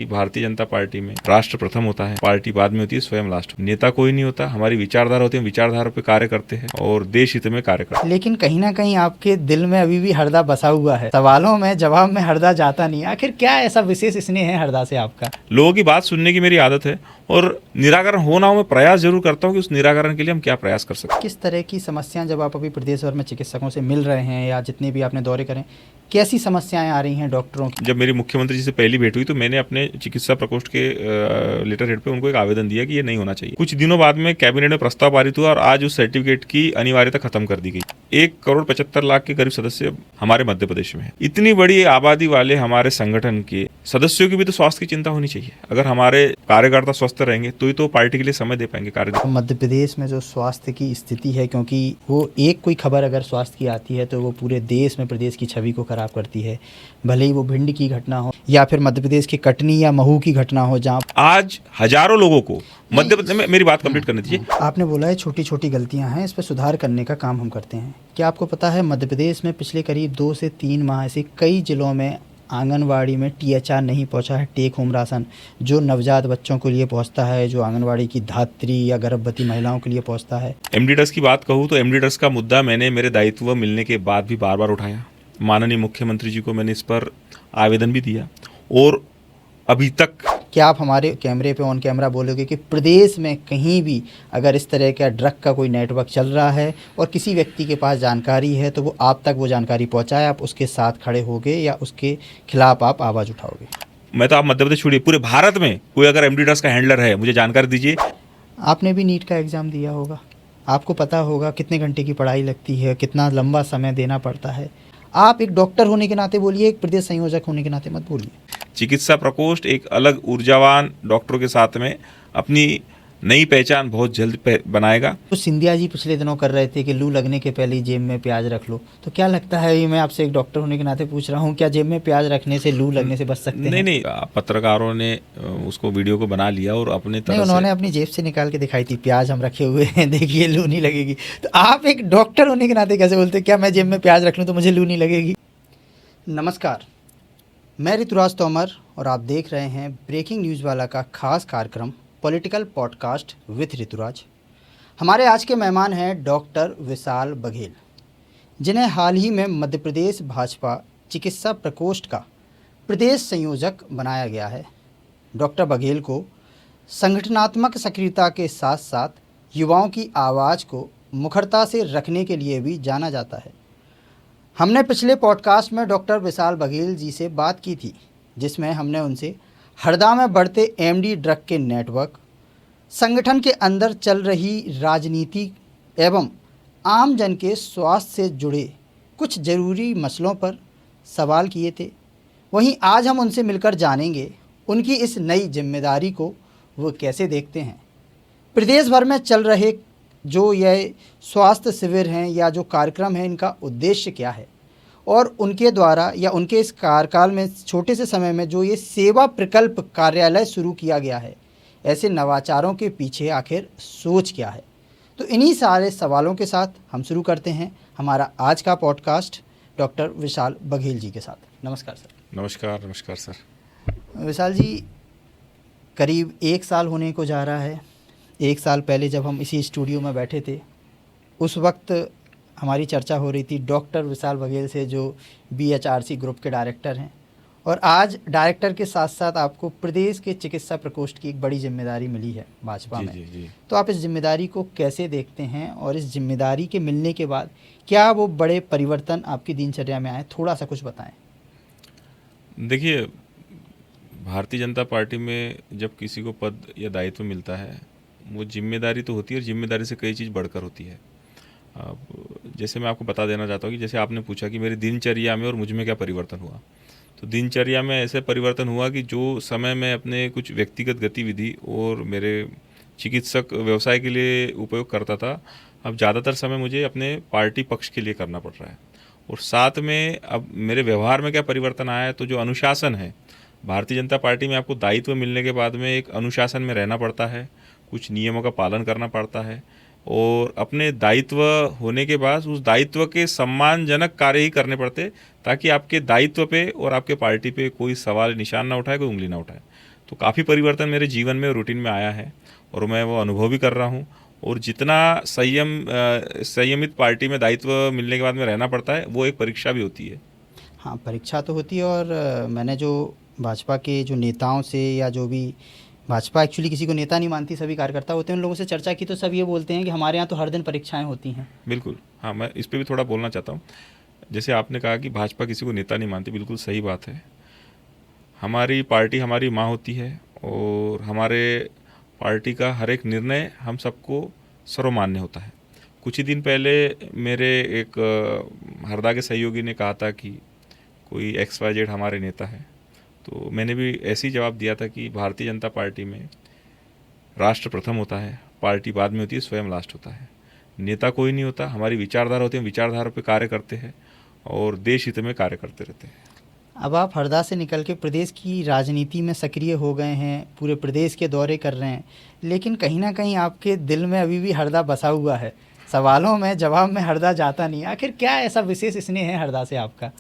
Bharatiya Janata party में राष्ट्र प्रथम होता है, पार्टी बाद में होती है, स्वयं लास्ट। नेता कोई नहीं होता, हमारी विचारधारा होती है, विचारधारा पे कार्य करते हैं और देश हित में कार्य करते हैं। लेकिन कहीं ना कहीं आपके दिल में अभी भी हरदा बसा हुआ है, सवालों में जवाब में हरदा जाता नहीं। आखिर क्या ऐसा विशेष स्नेह है हरदा से आपका? लोगों की बात सुनने की मेरी आदत है और निराकरण हो ना हो मैं प्रयास जरूर करता हूँ कि उस निराकरण के लिए हम क्या प्रयास कर सकते हैं। किस तरह की समस्याएं जब आप अभी प्रदेश भर में चिकित्सकों से मिल रहे हैं या जितने भी आपने दौरे करें, कैसी समस्याएं आ रही हैं डॉक्टरों की? जब मेरी मुख्यमंत्री जी से पहली भेंट हुई तो मैंने अपने चिकित्सा प्रकोष्ठ के लेटर हेड पे उनको एक आवेदन दिया कि ये नहीं होना चाहिए। कुछ दिनों बाद में कैबिनेट में प्रस्ताव पारित हुआ और आज उस सर्टिफिकेट की अनिवार्यता खत्म कर दी गई। 1,75,00,000 के करीब सदस्य हमारे मध्य प्रदेश में है। इतनी बड़ी आबादी वाले हमारे संगठन के सदस्यों की भी तो स्वास्थ्य की चिंता होनी चाहिए। अगर हमारे कार्यकर्ता स्वस्थ रहेंगे तो ही तो पार्टी के लिए समय दे पाएंगे कार्य। मध्य प्रदेश में जो स्वास्थ्य की स्थिति है, क्योंकि वो एक कोई खबर अगर स्वास्थ्य की आती है तो वो पूरे देश में प्रदेश की छवि को खराब करती है, भले ही वो भिंड की घटना हो या फिर मध्य प्रदेश के कटनी या महू की घटना हो, जहाँ आज हजारों लोगों को मध्य प्रदेश में, मेरी बात कंप्लीट करनी चाहिए। आपने बोला है छोटी छोटी गलतियां हैं, इस पर सुधार करने का काम हम करते हैं। क्या आपको पता है मध्य प्रदेश में पिछले करीब 2 से 3 माह से कई जिलों में आंगनवाड़ी में THR नहीं पहुंचा है, टेक होम राशन जो नवजात बच्चों के लिए पहुंचता है, जो आंगनवाड़ी की धात्री या गर्भवती महिलाओं के लिए पहुंचता है। एमडीडस की बात कहूँ तो एमडीडस का मुद्दा मैंने मेरे दायित्व मिलने के बाद भी बार बार उठाया। माननीय मुख्यमंत्री जी को मैंने इस पर आवेदन भी दिया और अभी तक। क्या आप हमारे कैमरे पे ऑन कैमरा बोलोगे कि प्रदेश में कहीं भी अगर इस तरह का ड्रग का कोई नेटवर्क चल रहा है और किसी व्यक्ति के पास जानकारी है तो वो आप तक वो जानकारी पहुंचाए, आप उसके साथ खड़े होगे या उसके खिलाफ आप आवाज़ उठाओगे? मैं तो आप मध्य प्रदेश छोड़िए, पूरे भारत में कोई अगर एमडीडस का हैंडलर है मुझे जानकारी दीजिए। आपने भी नीट का एग्ज़ाम दिया होगा, आपको पता होगा कितने घंटे की पढ़ाई लगती है, कितना लंबा समय देना पड़ता है। आप एक डॉक्टर होने के नाते बोलिए, एक प्रदेश संयोजक होने के नाते मत बोलिए। चिकित्सा प्रकोष्ठ एक अलग ऊर्जावान डॉक्टरों के साथ में अपनी नई पहचान बहुत जल्द बनाएगा। तो सिंधिया जी पिछले दिनों कर रहे थे कि लू लगने के पहले ही जेब में प्याज रख लो, तो क्या लगता है, ये मैं आपसे एक डॉक्टर होने के नाते पूछ रहा हूँ, क्या जेब में प्याज रखने से लू लगने से बच सकते हैं? नहीं, पत्रकारों ने उसको वीडियो को बना लिया और अपने तरह उन्होंने अपनी जेब से निकाल के दिखाई थी, प्याज हम रखे हुए हैं, देखिए लू नहीं लगेगी। तो आप एक डॉक्टर होने के नाते कैसे बोलते क्या मैं जेब में प्याज रख लूँ तो मुझे लू नहीं लगेगी? नमस्कार, मैं ऋतुराज तोमर और आप देख रहे हैं ब्रेकिंग न्यूज़ वाला का खास कार्यक्रम पॉलिटिकल पॉडकास्ट विथ ऋतुराज। हमारे आज के मेहमान हैं डॉक्टर विशाल बघेल, जिन्हें हाल ही में मध्य प्रदेश भाजपा चिकित्सा प्रकोष्ठ का प्रदेश संयोजक बनाया गया है। डॉक्टर बघेल को संगठनात्मक सक्रियता के साथ साथ युवाओं की आवाज़ को मुखरता से रखने के लिए भी जाना जाता है। हमने पिछले पॉडकास्ट में डॉक्टर विशाल बघेल जी से बात की थी, जिसमें हमने उनसे हरदा में बढ़ते MD ड्रग के नेटवर्क, संगठन के अंदर चल रही राजनीति एवं आम जन के स्वास्थ्य से जुड़े कुछ ज़रूरी मसलों पर सवाल किए थे। वहीं आज हम उनसे मिलकर जानेंगे उनकी इस नई जिम्मेदारी को वो कैसे देखते हैं। प्रदेश भर में चल रहे जो यह स्वास्थ्य शिविर हैं या जो कार्यक्रम हैं, इनका उद्देश्य क्या है और उनके द्वारा या उनके इस कार्यकाल में छोटे से समय में जो ये सेवा प्रकल्प कार्यालय शुरू किया गया है, ऐसे नवाचारों के पीछे आखिर सोच क्या है। तो इन्हीं सारे सवालों के साथ हम शुरू करते हैं हमारा आज का पॉडकास्ट डॉक्टर विशाल बघेल जी के साथ। नमस्कार सर। नमस्कार सर। विशाल जी, करीब 1 साल होने को जा रहा है। 1 साल पहले जब हम इसी स्टूडियो में बैठे थे, उस वक्त हमारी चर्चा हो रही थी डॉक्टर विशाल बघेल से, जो BHRC ग्रुप के डायरेक्टर हैं, और आज डायरेक्टर के साथ साथ आपको प्रदेश के चिकित्सा प्रकोष्ठ की एक बड़ी जिम्मेदारी मिली है भाजपा में। जी। तो आप इस जिम्मेदारी को कैसे देखते हैं और इस जिम्मेदारी के मिलने के बाद क्या वो बड़े परिवर्तन आपकी दिनचर्या में आए, थोड़ा सा कुछ बताएं। देखिए, भारतीय जनता पार्टी में जब किसी को पद या दायित्व मिलता है, वो जिम्मेदारी तो होती है और जिम्मेदारी से कई चीज़ बढ़कर होती है। अब जैसे मैं आपको बता देना चाहता हूँ कि जैसे आपने पूछा कि मेरी दिनचर्या में और मुझ में क्या परिवर्तन हुआ, तो दिनचर्या में ऐसे परिवर्तन हुआ कि जो समय मैं अपने कुछ व्यक्तिगत गतिविधि और मेरे चिकित्सक व्यवसाय के लिए उपयोग करता था, अब ज़्यादातर समय मुझे अपने पार्टी पक्ष के लिए करना पड़ रहा है। और साथ में अब मेरे व्यवहार में क्या परिवर्तन आया है, तो जो अनुशासन है भारतीय जनता पार्टी में, आपको दायित्व मिलने के बाद में एक अनुशासन में रहना पड़ता है, कुछ नियमों का पालन करना पड़ता है और अपने दायित्व होने के बाद उस दायित्व के सम्मानजनक कार्य ही करने पड़ते, ताकि आपके दायित्व पे और आपके पार्टी पे कोई सवाल निशान ना उठाए, कोई उंगली ना उठाए। तो काफ़ी परिवर्तन मेरे जीवन में रूटीन में आया है और मैं वो अनुभव भी कर रहा हूँ। और जितना संयमित पार्टी में दायित्व मिलने के बाद में रहना पड़ता है, वो एक परीक्षा भी होती है। हाँ, परीक्षा तो होती है। और मैंने जो भाजपा के जो नेताओं से, या जो भी भाजपा एक्चुअली किसी को नेता नहीं मानती, सभी कार्यकर्ता होते हैं, उन लोगों से चर्चा की तो सब ये बोलते हैं कि हमारे यहाँ तो हर दिन परीक्षाएं होती हैं। बिल्कुल, हाँ, मैं इस पे भी थोड़ा बोलना चाहता हूँ। जैसे आपने कहा कि भाजपा किसी को नेता नहीं मानती, बिल्कुल सही बात है। हमारी पार्टी हमारी माँ होती है और हमारे पार्टी का हर एक निर्णय हम सबको सर्वमान्य होता है। कुछ ही दिन पहले मेरे एक हरदा के सहयोगी ने कहा था कि कोई XYZ हमारे नेता है, तो मैंने भी ऐसे ही जवाब दिया था कि भारतीय जनता पार्टी में राष्ट्र प्रथम होता है, पार्टी बाद में होती है, स्वयं लास्ट होता है। नेता कोई नहीं होता, हमारी विचारधारा होती है, हम विचारधारा पे कार्य करते हैं और देश हित में कार्य करते रहते हैं। अब आप हरदा से निकल के प्रदेश की राजनीति में सक्रिय हो गए हैं, पूरे प्रदेश के दौरे कर रहे हैं, लेकिन कहीं ना कहीं आपके दिल में अभी भी हरदा बसा हुआ है। सवालों में जवाब में हरदा जाता नहीं। आखिर क्या ऐसा विशेष स्नेह है हरदा से आपका?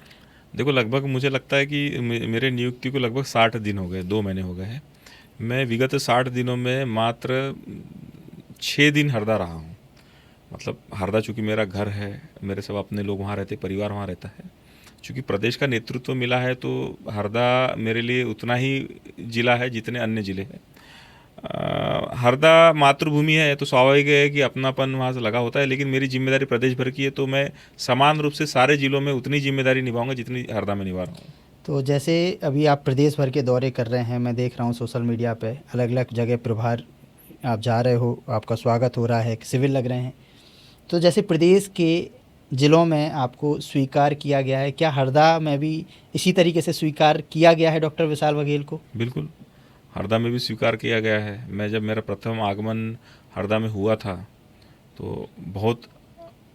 देखो, लगभग मुझे लगता है कि मेरे नियुक्ति को लगभग 60 दिन हो गए, 2 महीने हो गए हैं। मैं विगत 60 दिनों में मात्र 6 दिन हरदा रहा हूँ। मतलब हरदा चूँकि मेरा घर है, मेरे सब अपने लोग वहाँ रहते, परिवार वहाँ रहता है। चूँकि प्रदेश का नेतृत्व मिला है तो हरदा मेरे लिए उतना ही जिला है जितने अन्य ज़िले हैं। हरदा मातृभूमि है तो स्वाभाविक है कि अपनापन वहाँ से लगा होता है, लेकिन मेरी जिम्मेदारी प्रदेश भर की है, तो मैं समान रूप से सारे ज़िलों में उतनी जिम्मेदारी निभाऊंगा जितनी हरदा में निभा रहा हूँ। तो जैसे अभी आप प्रदेश भर के दौरे कर रहे हैं, मैं देख रहा हूँ सोशल मीडिया पे अलग अलग जगह प्रभार आप जा रहे हो, आपका स्वागत हो रहा है, सिविल लग रहे हैं। तो जैसे प्रदेश के ज़िलों में आपको स्वीकार किया गया है, क्या हरदा में भी इसी तरीके से स्वीकार किया गया है डॉक्टर विशाल बघेल को? बिल्कुल, हरदा में भी स्वीकार किया गया है। जब मेरा प्रथम आगमन हरदा में हुआ था तो बहुत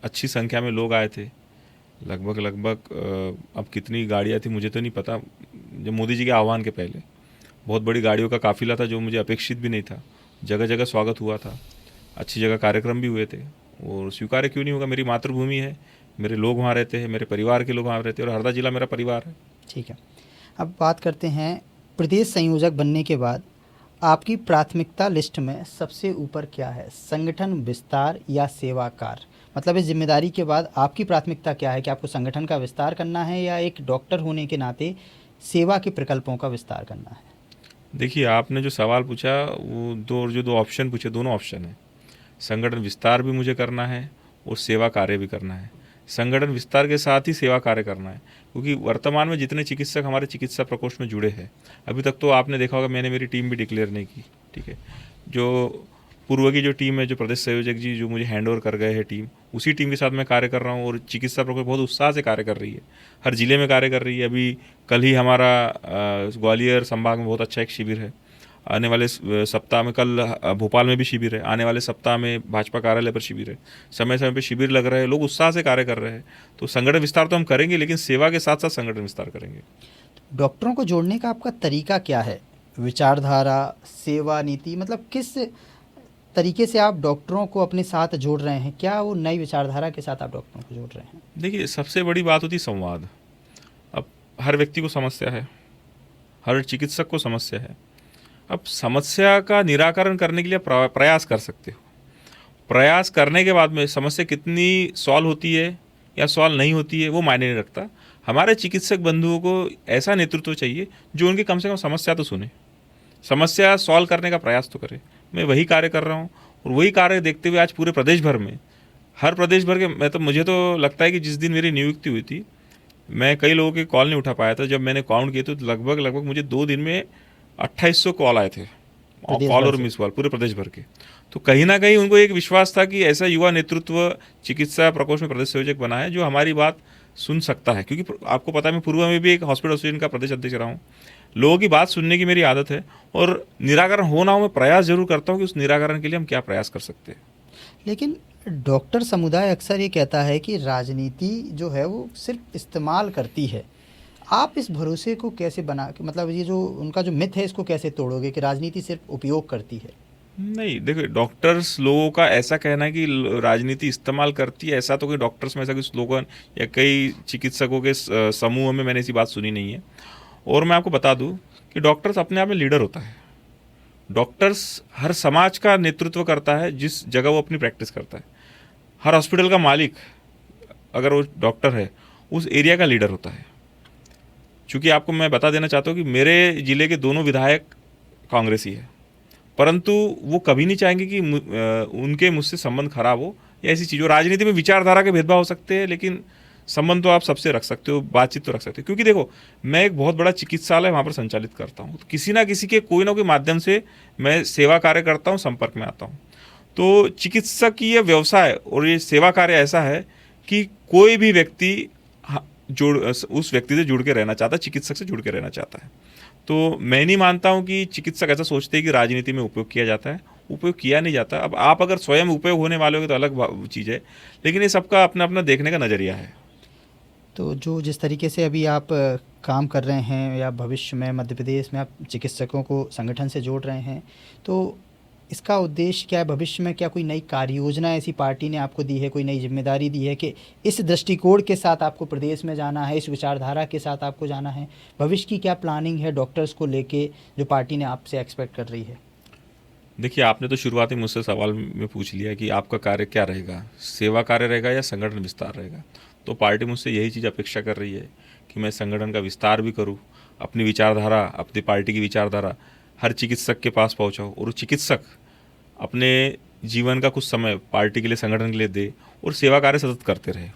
अच्छी संख्या में लोग आए थे। लगभग अब कितनी गाड़ियाँ थी मुझे तो नहीं पता। जब मोदी जी के आह्वान के पहले बहुत बड़ी गाड़ियों का काफिला था, जो मुझे अपेक्षित भी नहीं था। जगह जगह स्वागत हुआ था, अच्छी जगह कार्यक्रम भी हुए थे। और स्वीकार क्यों नहीं होगा, मेरी मातृभूमि है, मेरे लोग वहाँ रहते हैं, मेरे परिवार के लोग वहाँ रहते हैं और हरदा जिला मेरा परिवार है। ठीक है, अब बात करते हैं प्रदेश संयोजक बनने के बाद आपकी प्राथमिकता लिस्ट में सबसे ऊपर क्या है? संगठन विस्तार या सेवा कार्य? मतलब इस जिम्मेदारी के बाद आपकी प्राथमिकता क्या है कि आपको संगठन का विस्तार करना है या एक डॉक्टर होने के नाते सेवा के प्रकल्पों का विस्तार करना है? देखिए, आपने जो सवाल पूछा वो दो ऑप्शन पूछे, दोनों ऑप्शन है। संगठन विस्तार भी मुझे करना है और सेवा कार्य भी करना है। संगठन विस्तार के साथ ही सेवा कार्य करना है, क्योंकि वर्तमान में जितने चिकित्सक हमारे चिकित्सा प्रकोष्ठ में जुड़े हैं, अभी तक तो आपने देखा होगा मैंने मेरी टीम भी डिक्लेयर नहीं की। ठीक है, जो पूर्व की जो टीम है, जो प्रदेश संयोजक जी जो मुझे हैंड ओवर कर गए हैं टीम, उसी टीम के साथ मैं कार्य कर रहा हूँ और चिकित्सा प्रकोष्ठ बहुत उत्साह से कार्य कर रही है, हर जिले में कार्य कर रही है। अभी कल ही हमारा ग्वालियर संभाग में बहुत अच्छा एक शिविर है। आने वाले सप्ताह में, कल भोपाल में भी शिविर है, आने वाले सप्ताह में भाजपा कार्यालय पर शिविर है। समय समय पर शिविर लग रहे हैं, लोग उत्साह से कार्य कर रहे हैं। तो संगठन विस्तार तो हम करेंगे, लेकिन सेवा के साथ साथ संगठन विस्तार करेंगे। डॉक्टरों को जोड़ने का आपका तरीका क्या है? विचारधारा, सेवा नीति, मतलब किस तरीके से आप डॉक्टरों को अपने साथ जोड़ रहे हैं? क्या वो नई विचारधारा के साथ आप डॉक्टरों को जोड़ रहे हैं? देखिए, सबसे बड़ी बात होती है संवाद। अब हर व्यक्ति को समस्या है, हर चिकित्सक को समस्या है। अब समस्या का निराकरण करने के लिए प्रयास कर सकते हो। प्रयास करने के बाद में समस्या कितनी सॉल्व होती है या सॉल्व नहीं होती है वो मायने नहीं रखता। हमारे चिकित्सक बंधुओं को ऐसा नेतृत्व चाहिए जो उनकी कम से कम समस्या तो सुने, समस्या सॉल्व करने का प्रयास तो करे। मैं वही कार्य कर रहा हूँ और वही कार्य देखते हुए आज पूरे प्रदेश भर में, हर प्रदेश भर के, मुझे तो लगता है कि जिस दिन मेरी नियुक्ति हुई थी, मैं कई लोगों के कॉल नहीं उठा पाया था। जब मैंने काउंट किए तो लगभग मुझे 2 दिन में 2800 कॉल आए थे, कॉल और मिस कॉल पूरे प्रदेश भर के। तो कहीं ना कहीं उनको एक विश्वास था कि ऐसा युवा नेतृत्व चिकित्सा प्रकोष्ठ में प्रदेश संयोजक बना है जो हमारी बात सुन सकता है। क्योंकि आपको पता है मैं पूर्व में भी एक हॉस्पिटल एसोसिएशन का प्रदेश अध्यक्ष रहा हूँ। लोगों की बात सुनने की मेरी आदत है और निराकरण हो ना हो मैं प्रयास जरूर करता हूँ कि उस निराकरण के लिए हम क्या प्रयास कर सकते हैं। लेकिन डॉक्टर समुदाय अक्सर ये कहता है कि राजनीति जो है वो सिर्फ इस्तेमाल करती है। आप इस भरोसे को कैसे बना, मतलब ये जो उनका जो मिथ है इसको कैसे तोड़ोगे कि राजनीति सिर्फ उपयोग करती है? नहीं, देखो, डॉक्टर्स लोगों का ऐसा कहना है कि राजनीति इस्तेमाल करती है, ऐसा तो कोई डॉक्टर्स में ऐसा कोई स्लोगन या कई चिकित्सकों के समूह में मैंने ऐसी बात सुनी नहीं है। और मैं आपको बता दूं कि डॉक्टर्स अपने आप में लीडर होता है। डॉक्टर्स हर समाज का नेतृत्व करता है जिस जगह वो अपनी प्रैक्टिस करता है। हर हॉस्पिटल का मालिक अगर वो डॉक्टर है उस एरिया का लीडर होता है। चूँकि आपको मैं बता देना चाहता हूँ कि मेरे ज़िले के दोनों विधायक कांग्रेसी है, परंतु वो कभी नहीं चाहेंगे कि उनके मुझसे संबंध खराब हो या ऐसी चीज़ हो। राजनीति में विचारधारा के भेदभाव हो सकते हैं, लेकिन संबंध तो आप सबसे रख सकते हो, बातचीत तो रख सकते हो। क्योंकि देखो, मैं एक बहुत बड़ा चिकित्सालय वहाँ पर संचालित करता हूँ, तो किसी ना किसी के कोई ना कोई माध्यम से मैं सेवा कार्य करता हूँ, संपर्क में आता हूँ। तो चिकित्सकीय व्यवसाय और ये सेवा कार्य ऐसा है कि कोई भी व्यक्ति उस व्यक्ति से जुड़ के रहना चाहता है, चिकित्सक से जुड़ के रहना चाहता है। तो मैं नहीं मानता हूँ कि चिकित्सक ऐसा सोचते हैं कि राजनीति में उपयोग किया जाता है। उपयोग किया नहीं जाता। अब आप अगर स्वयं उपयोग होने वाले हो तो अलग चीज़ है, लेकिन ये सबका अपना अपना देखने का नज़रिया है। तो जो जिस तरीके से अभी आप काम कर रहे हैं या भविष्य में मध्य प्रदेश में आप चिकित्सकों को संगठन से जोड़ रहे हैं, तो इसका उद्देश्य क्या है? भविष्य में क्या कोई नई कार्य योजना ऐसी पार्टी ने आपको दी है, कोई नई जिम्मेदारी दी है कि इस दृष्टिकोण के साथ आपको प्रदेश में जाना है, इस विचारधारा के साथ आपको जाना है? भविष्य की क्या प्लानिंग है डॉक्टर्स को लेके जो पार्टी ने आपसे एक्सपेक्ट कर रही है? देखिए, आपने तो शुरुआत ही मुझसे सवाल में पूछ लिया कि आपका कार्य क्या रहेगा, सेवा कार्य रहेगा या संगठन विस्तार रहेगा। तो पार्टी मुझसे यही चीज़ अपेक्षा कर रही है कि मैं संगठन का विस्तार भी करूं, अपनी विचारधारा, अपनी पार्टी की विचारधारा हर चिकित्सक के पास पहुंचाऊं और चिकित्सक अपने जीवन का कुछ समय पार्टी के लिए, संगठन के लिए दे और सेवा कार्य सतत करते रहे।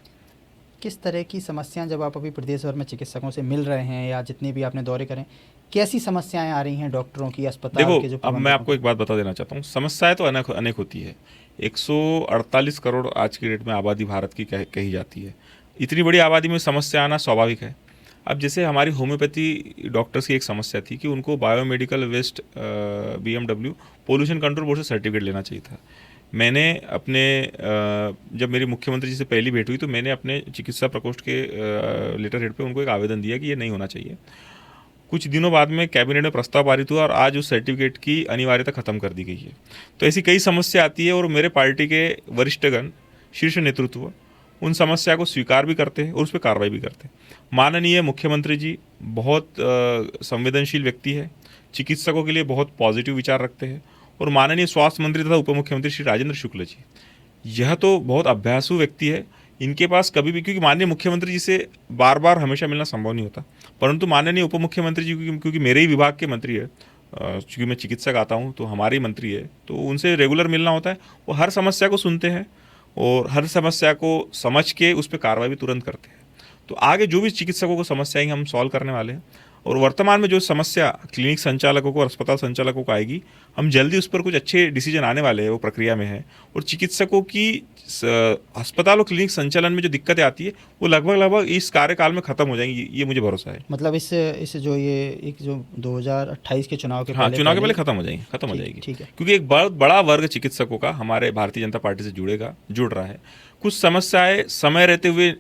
किस तरह की समस्याएं, जब आप अभी प्रदेश भर में चिकित्सकों से मिल रहे हैं या जितने भी आपने दौरे करें, कैसी समस्याएं आ रही हैं डॉक्टरों की, अस्पताल के जो देखो, अब मैं आपको एक बात बता देना चाहता हूँ। समस्याएं तो अनेक अनेक होती है। 148 करोड़ आज की डेट में आबादी भारत की कही जाती है। इतनी बड़ी आबादी में समस्या आना स्वाभाविक है। अब जैसे हमारी होम्योपैथी डॉक्टर्स की एक समस्या थी कि उनको biomedical waste BMW pollution control board से सर्टिफिकेट लेना चाहिए था। मैंने अपने जब मेरी मुख्यमंत्री जी से पहली भेंट हुई तो मैंने अपने चिकित्सा प्रकोष्ठ के लेटर हेड पे उनको एक आवेदन दिया कि ये नहीं होना चाहिए। कुछ दिनों बाद में कैबिनेट में प्रस्ताव पारित हुआ और आज उस सर्टिफिकेट की अनिवार्यता खत्म कर दी गई है। तो ऐसी कई समस्या आती है और मेरे पार्टी के वरिष्ठगण, शीर्ष नेतृत्व उन समस्या को स्वीकार भी करते हैं और उस पर कार्रवाई भी करते हैं। माननीय मुख्यमंत्री जी बहुत संवेदनशील व्यक्ति है, चिकित्सकों के लिए बहुत पॉजिटिव विचार रखते हैं। और माननीय स्वास्थ्य मंत्री तथा उप मुख्यमंत्री श्री राजेंद्र शुक्ल जी, यह तो बहुत अभ्यासु व्यक्ति है। इनके पास कभी भी, क्योंकि माननीय मुख्यमंत्री जी से बार बार हमेशा मिलना संभव नहीं होता, परंतु माननीय उप मुख्यमंत्री जी क्योंकि मेरे ही विभाग के मंत्री है, क्योंकि मैं चिकित्सक आता हूँ तो हमारे मंत्री है, तो उनसे रेगुलर मिलना होता है। वो हर समस्या को सुनते हैं और हर समस्या को समझ के उस पर कार्रवाई भी तुरंत करते हैं। तो आगे जो भी चिकित्सकों को समस्या आएंगी हम सॉल्व करने वाले हैं। और वर्तमान में जो समस्या क्लिनिक संचालकों को और अस्पताल संचालकों को आएगी, हम जल्दी उस पर कुछ अच्छे डिसीजन आने वाले हैं, वो प्रक्रिया में है। और चिकित्सकों की अस्पताल और क्लिनिक संचालन में जो दिक्कतें आती है वो लगभग इस कार्यकाल में खत्म हो जाएंगी, ये मुझे भरोसा है। मतलब इस जो ये एक जो 2028 के चुनाव के हाँ, चुनाव के पहले खत्म हो जाएगी, ठीक है। क्योंकि एक बहुत बड़ा वर्ग चिकित्सकों का हमारे भारतीय जनता पार्टी से जुड़ रहा है। कुछ समस्याएं समय रहते हुए,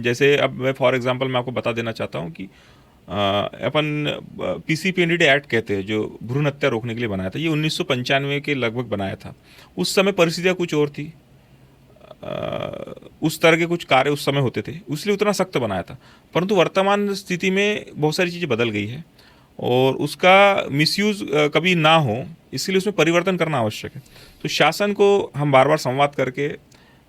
जैसे अब मैं फॉर एग्जांपल मैं आपको बता देना चाहता हूँ कि अपन PCPNDT एक्ट कहते हैं, जो भ्रूण हत्या रोकने के लिए बनाया था, ये 1995 के लगभग बनाया था। उस समय परिस्थितियाँ कुछ और थी, उस तरह के कुछ कार्य उस समय होते थे, इसलिए उतना सख्त बनाया था। परंतु वर्तमान स्थिति में बहुत सारी चीज़ें बदल गई है और उसका मिसयूज़ कभी ना हो, इसलिए उसमें परिवर्तन करना आवश्यक है। तो शासन को हम बार बार संवाद करके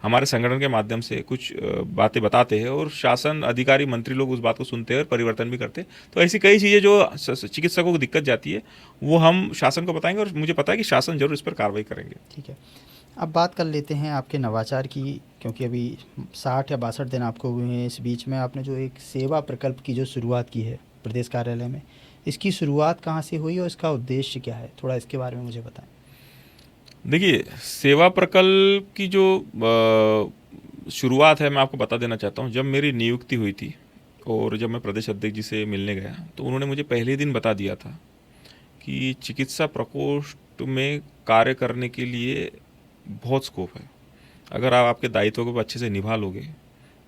हमारे संगठन के माध्यम से कुछ बातें बताते हैं और शासन, अधिकारी, मंत्री लोग उस बात को सुनते हैं और परिवर्तन भी करते हैं। तो ऐसी कई चीज़ें जो चिकित्सकों को दिक्कत जाती है वो हम शासन को बताएंगे और मुझे पता है कि शासन जरूर इस पर कार्रवाई करेंगे। ठीक है, अब बात कर लेते हैं आपके नवाचार की, क्योंकि अभी 60 या 62 दिन आपको हुए हैं। इस बीच में आपने जो एक सेवा प्रकल्प की जो शुरुआत की है प्रदेश कार्यालय में, इसकी शुरुआत कहाँ से हुई और इसका उद्देश्य क्या है, थोड़ा इसके बारे में मुझे बताएं। देखिए, सेवा प्रकल्प की जो शुरुआत है मैं आपको बता देना चाहता हूँ। जब मेरी नियुक्ति हुई थी और जब मैं प्रदेश अध्यक्ष जी से मिलने गया तो उन्होंने मुझे पहले ही दिन बता दिया था कि चिकित्सा प्रकोष्ठ में कार्य करने के लिए बहुत स्कोप है। अगर आप आपके दायित्वों को अच्छे से निभा लोगे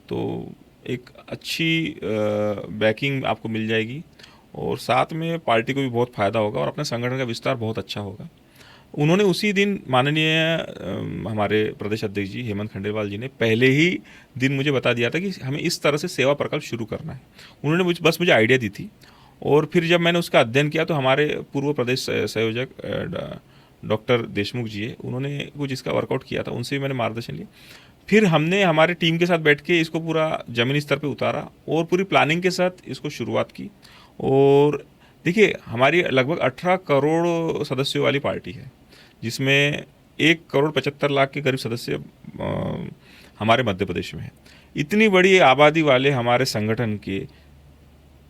तो एक अच्छी बैकिंग आपको मिल जाएगी और साथ में पार्टी को भी बहुत फ़ायदा होगा और अपने संगठन का विस्तार बहुत अच्छा होगा। उन्होंने उसी दिन, माननीय हमारे प्रदेश अध्यक्ष जी हेमंत खंडेलवाल जी ने पहले ही दिन मुझे बता दिया था कि हमें इस तरह से सेवा प्रकल्प शुरू करना है। उन्होंने मुझे आइडिया दी थी और फिर जब मैंने उसका अध्ययन किया तो हमारे पूर्व प्रदेश संयोजक डॉक्टर देशमुख जी है, उन्होंने कुछ इसका वर्कआउट किया था, उनसे भी मैंने मार्गदर्शन लिया। फिर हमने हमारे टीम के साथ बैठ के इसको पूरा ज़मीनी स्तर पे उतारा और पूरी प्लानिंग के साथ इसको शुरुआत की। और देखिए, हमारी लगभग 18 करोड़ सदस्यों वाली पार्टी है, जिसमें 1,75,00,000 के करीब सदस्य हमारे मध्य प्रदेश में है। इतनी बड़ी आबादी वाले हमारे संगठन के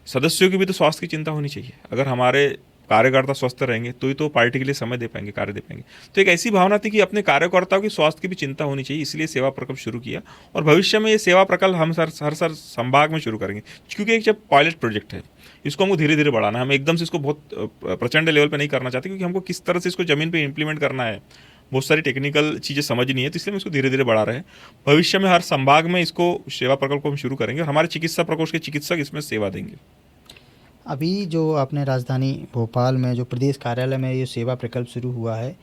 सदस्यों की भी तो स्वास्थ्य की चिंता होनी चाहिए। अगर हमारे कार्यकर्ता स्वस्थ रहेंगे तो ही तो पार्टी के लिए समय दे पाएंगे, कार्य दे पाएंगे। तो एक ऐसी भावना थी कि अपने कार्यकर्ताओं की स्वास्थ्य की भी चिंता होनी चाहिए, इसलिए सेवा प्रकल्प शुरू किया। और भविष्य में ये सेवा प्रकल्प हम हर संभाग में शुरू करेंगे, क्योंकि एक जब पायलट प्रोजेक्ट है, इसको हमको धीरे धीरे बढ़ाना है। हम एकदम से इसको बहुत प्रचंड लेवल पर नहीं करना चाहते, क्योंकि हमको किस तरह से इसको जमीन पर इंप्लीमेंट करना है, बहुत सारी टेक्निकल चीज़ें समझनी है, तो इसलिए हम इसको धीरे धीरे बढ़ा रहे हैं। भविष्य में हर संभाग में इसको सेवा प्रकल्प को हम शुरू करेंगे और हमारे चिकित्सा प्रकोष्ठ के चिकित्सक इसमें सेवा देंगे। अभी जो आपने राजधानी भोपाल में जो प्रदेश कार्यालय में ये सेवा प्रकल्प शुरू हुआ है,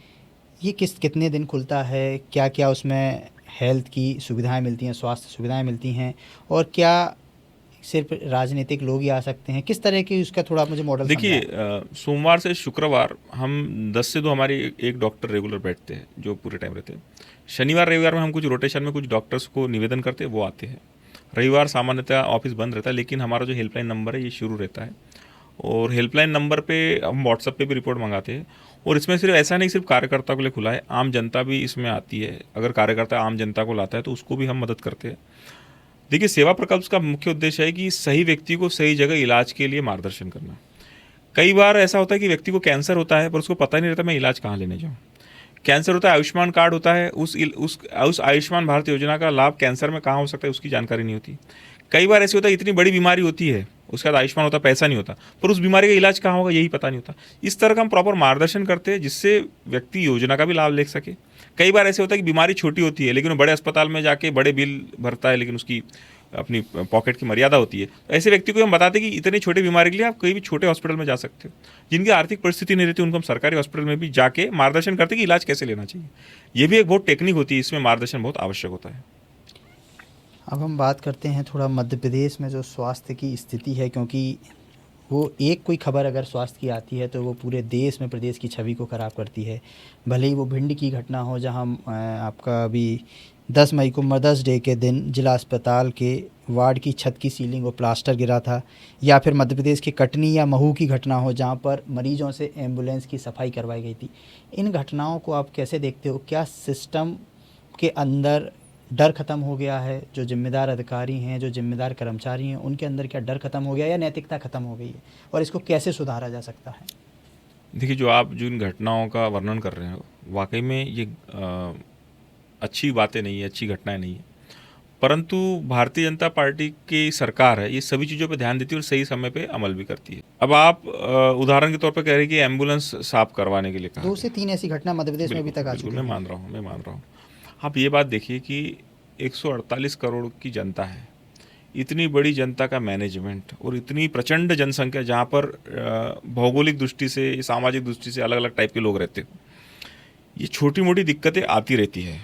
ये कितने दिन खुलता है, क्या क्या उसमें हेल्थ की सुविधाएं मिलती हैं, स्वास्थ्य सुविधाएं मिलती हैं, और क्या सिर्फ राजनीतिक लोग ही आ सकते हैं, किस तरह की उसका थोड़ा मुझे मॉडल देखिए, सोमवार से शुक्रवार हम 10 से 2 हमारी एक डॉक्टर रेगुलर बैठते हैं जो पूरे टाइम रहते हैं। शनिवार रविवार में हम कुछ रोटेशन में कुछ डॉक्टर्स को निवेदन करते हैं, वो आते हैं। रविवार सामान्यतः ऑफिस बंद रहता है, लेकिन हमारा जो हेल्पलाइन नंबर है ये शुरू रहता है, और हेल्पलाइन नंबर पे हम व्हाट्सएप पे भी रिपोर्ट मंगाते हैं। और इसमें सिर्फ ऐसा नहीं सिर्फ कार्यकर्ता के लिए खुला है, आम जनता भी इसमें आती है। अगर कार्यकर्ता आम जनता को लाता है तो उसको भी हम मदद करते हैं। देखिए, सेवा प्रकल्प का मुख्य उद्देश्य है कि सही व्यक्ति को सही जगह इलाज के लिए मार्गदर्शन करना। कई बार ऐसा होता है कि व्यक्ति को कैंसर होता है पर उसको पता नहीं रहता मैं इलाज कहाँ लेने जाऊँ। कैंसर होता है, आयुष्मान कार्ड होता है, उस आयुष्मान भारत योजना का लाभ कैंसर में कहाँ हो सकता है उसकी जानकारी नहीं होती। कई बार ऐसे होता है इतनी बड़ी बीमारी होती है, उसके बाद आयुष्मान होता, पैसा नहीं होता, पर उस बीमारी का इलाज कहाँ होगा यही पता नहीं होता। इस तरह का हम प्रॉपर मार्गदर्शन करते हैं जिससे व्यक्ति योजना का भी लाभ ले सके। कई बार ऐसे होता है कि बीमारी छोटी होती है लेकिन वो बड़े अस्पताल में जाके बड़े बिल भरता है, लेकिन उसकी अपनी पॉकेट की मर्यादा होती है। तो ऐसे व्यक्ति को हम बताते हैं कि इतनी छोटी बीमारी के लिए आप कहीं भी छोटे हॉस्पिटल में जा सकते हो। जिनकी आर्थिक परिस्थिति नहीं रहती उनको हम सरकारी हॉस्पिटल में भी जाके मार्गदर्शन करते हैं कि इलाज कैसे लेना चाहिए। ये भी एक बहुत टेक्निक होती है, इसमें मार्गदर्शन बहुत आवश्यक होता है। अब हम बात करते हैं थोड़ा मध्य प्रदेश में जो स्वास्थ्य की स्थिति है, क्योंकि वो एक कोई खबर अगर स्वास्थ्य की आती है तो वो पूरे देश में प्रदेश की छवि को ख़राब करती है। भले ही वो भिंड की घटना हो, जहां आपका अभी 10 मई को मदर्स डे के दिन जिला अस्पताल के वार्ड की छत की सीलिंग और प्लास्टर गिरा था, या फिर मध्य प्रदेश के कटनी या महू की घटना हो जहां पर मरीजों से एम्बुलेंस की सफाई करवाई गई थी। इन घटनाओं को आप कैसे देखते हो? क्या सिस्टम के अंदर डर ख़त्म हो गया है? जो जिम्मेदार अधिकारी हैं, जो जिम्मेदार कर्मचारी हैं, उनके अंदर क्या डर ख़त्म हो गया या नैतिकता ख़त्म हो गई है, और इसको कैसे सुधारा जा सकता है? देखिए, जो आप जिन घटनाओं का वर्णन कर रहे हो वाकई में ये अच्छी बातें नहीं है, अच्छी घटनाएं नहीं है, परंतु भारतीय जनता पार्टी की सरकार है, ये सभी चीज़ों पे ध्यान देती है और सही समय पे अमल भी करती है। अब आप उदाहरण के तौर पे कह रहे हैं कि एम्बुलेंस साफ करवाने के लिए कहा 2 से 3 ऐसी घटना मध्य प्रदेश में अभी तक आ चुकी है। मैं मान रहा हूँ। आप ये बात देखिए कि 148 करोड़ की जनता है, इतनी बड़ी जनता का मैनेजमेंट और इतनी प्रचंड जनसंख्या, जहाँ पर भौगोलिक दृष्टि से, सामाजिक दृष्टि से अलग अलग टाइप के लोग रहते हैं, ये छोटी मोटी दिक्कतें आती रहती है,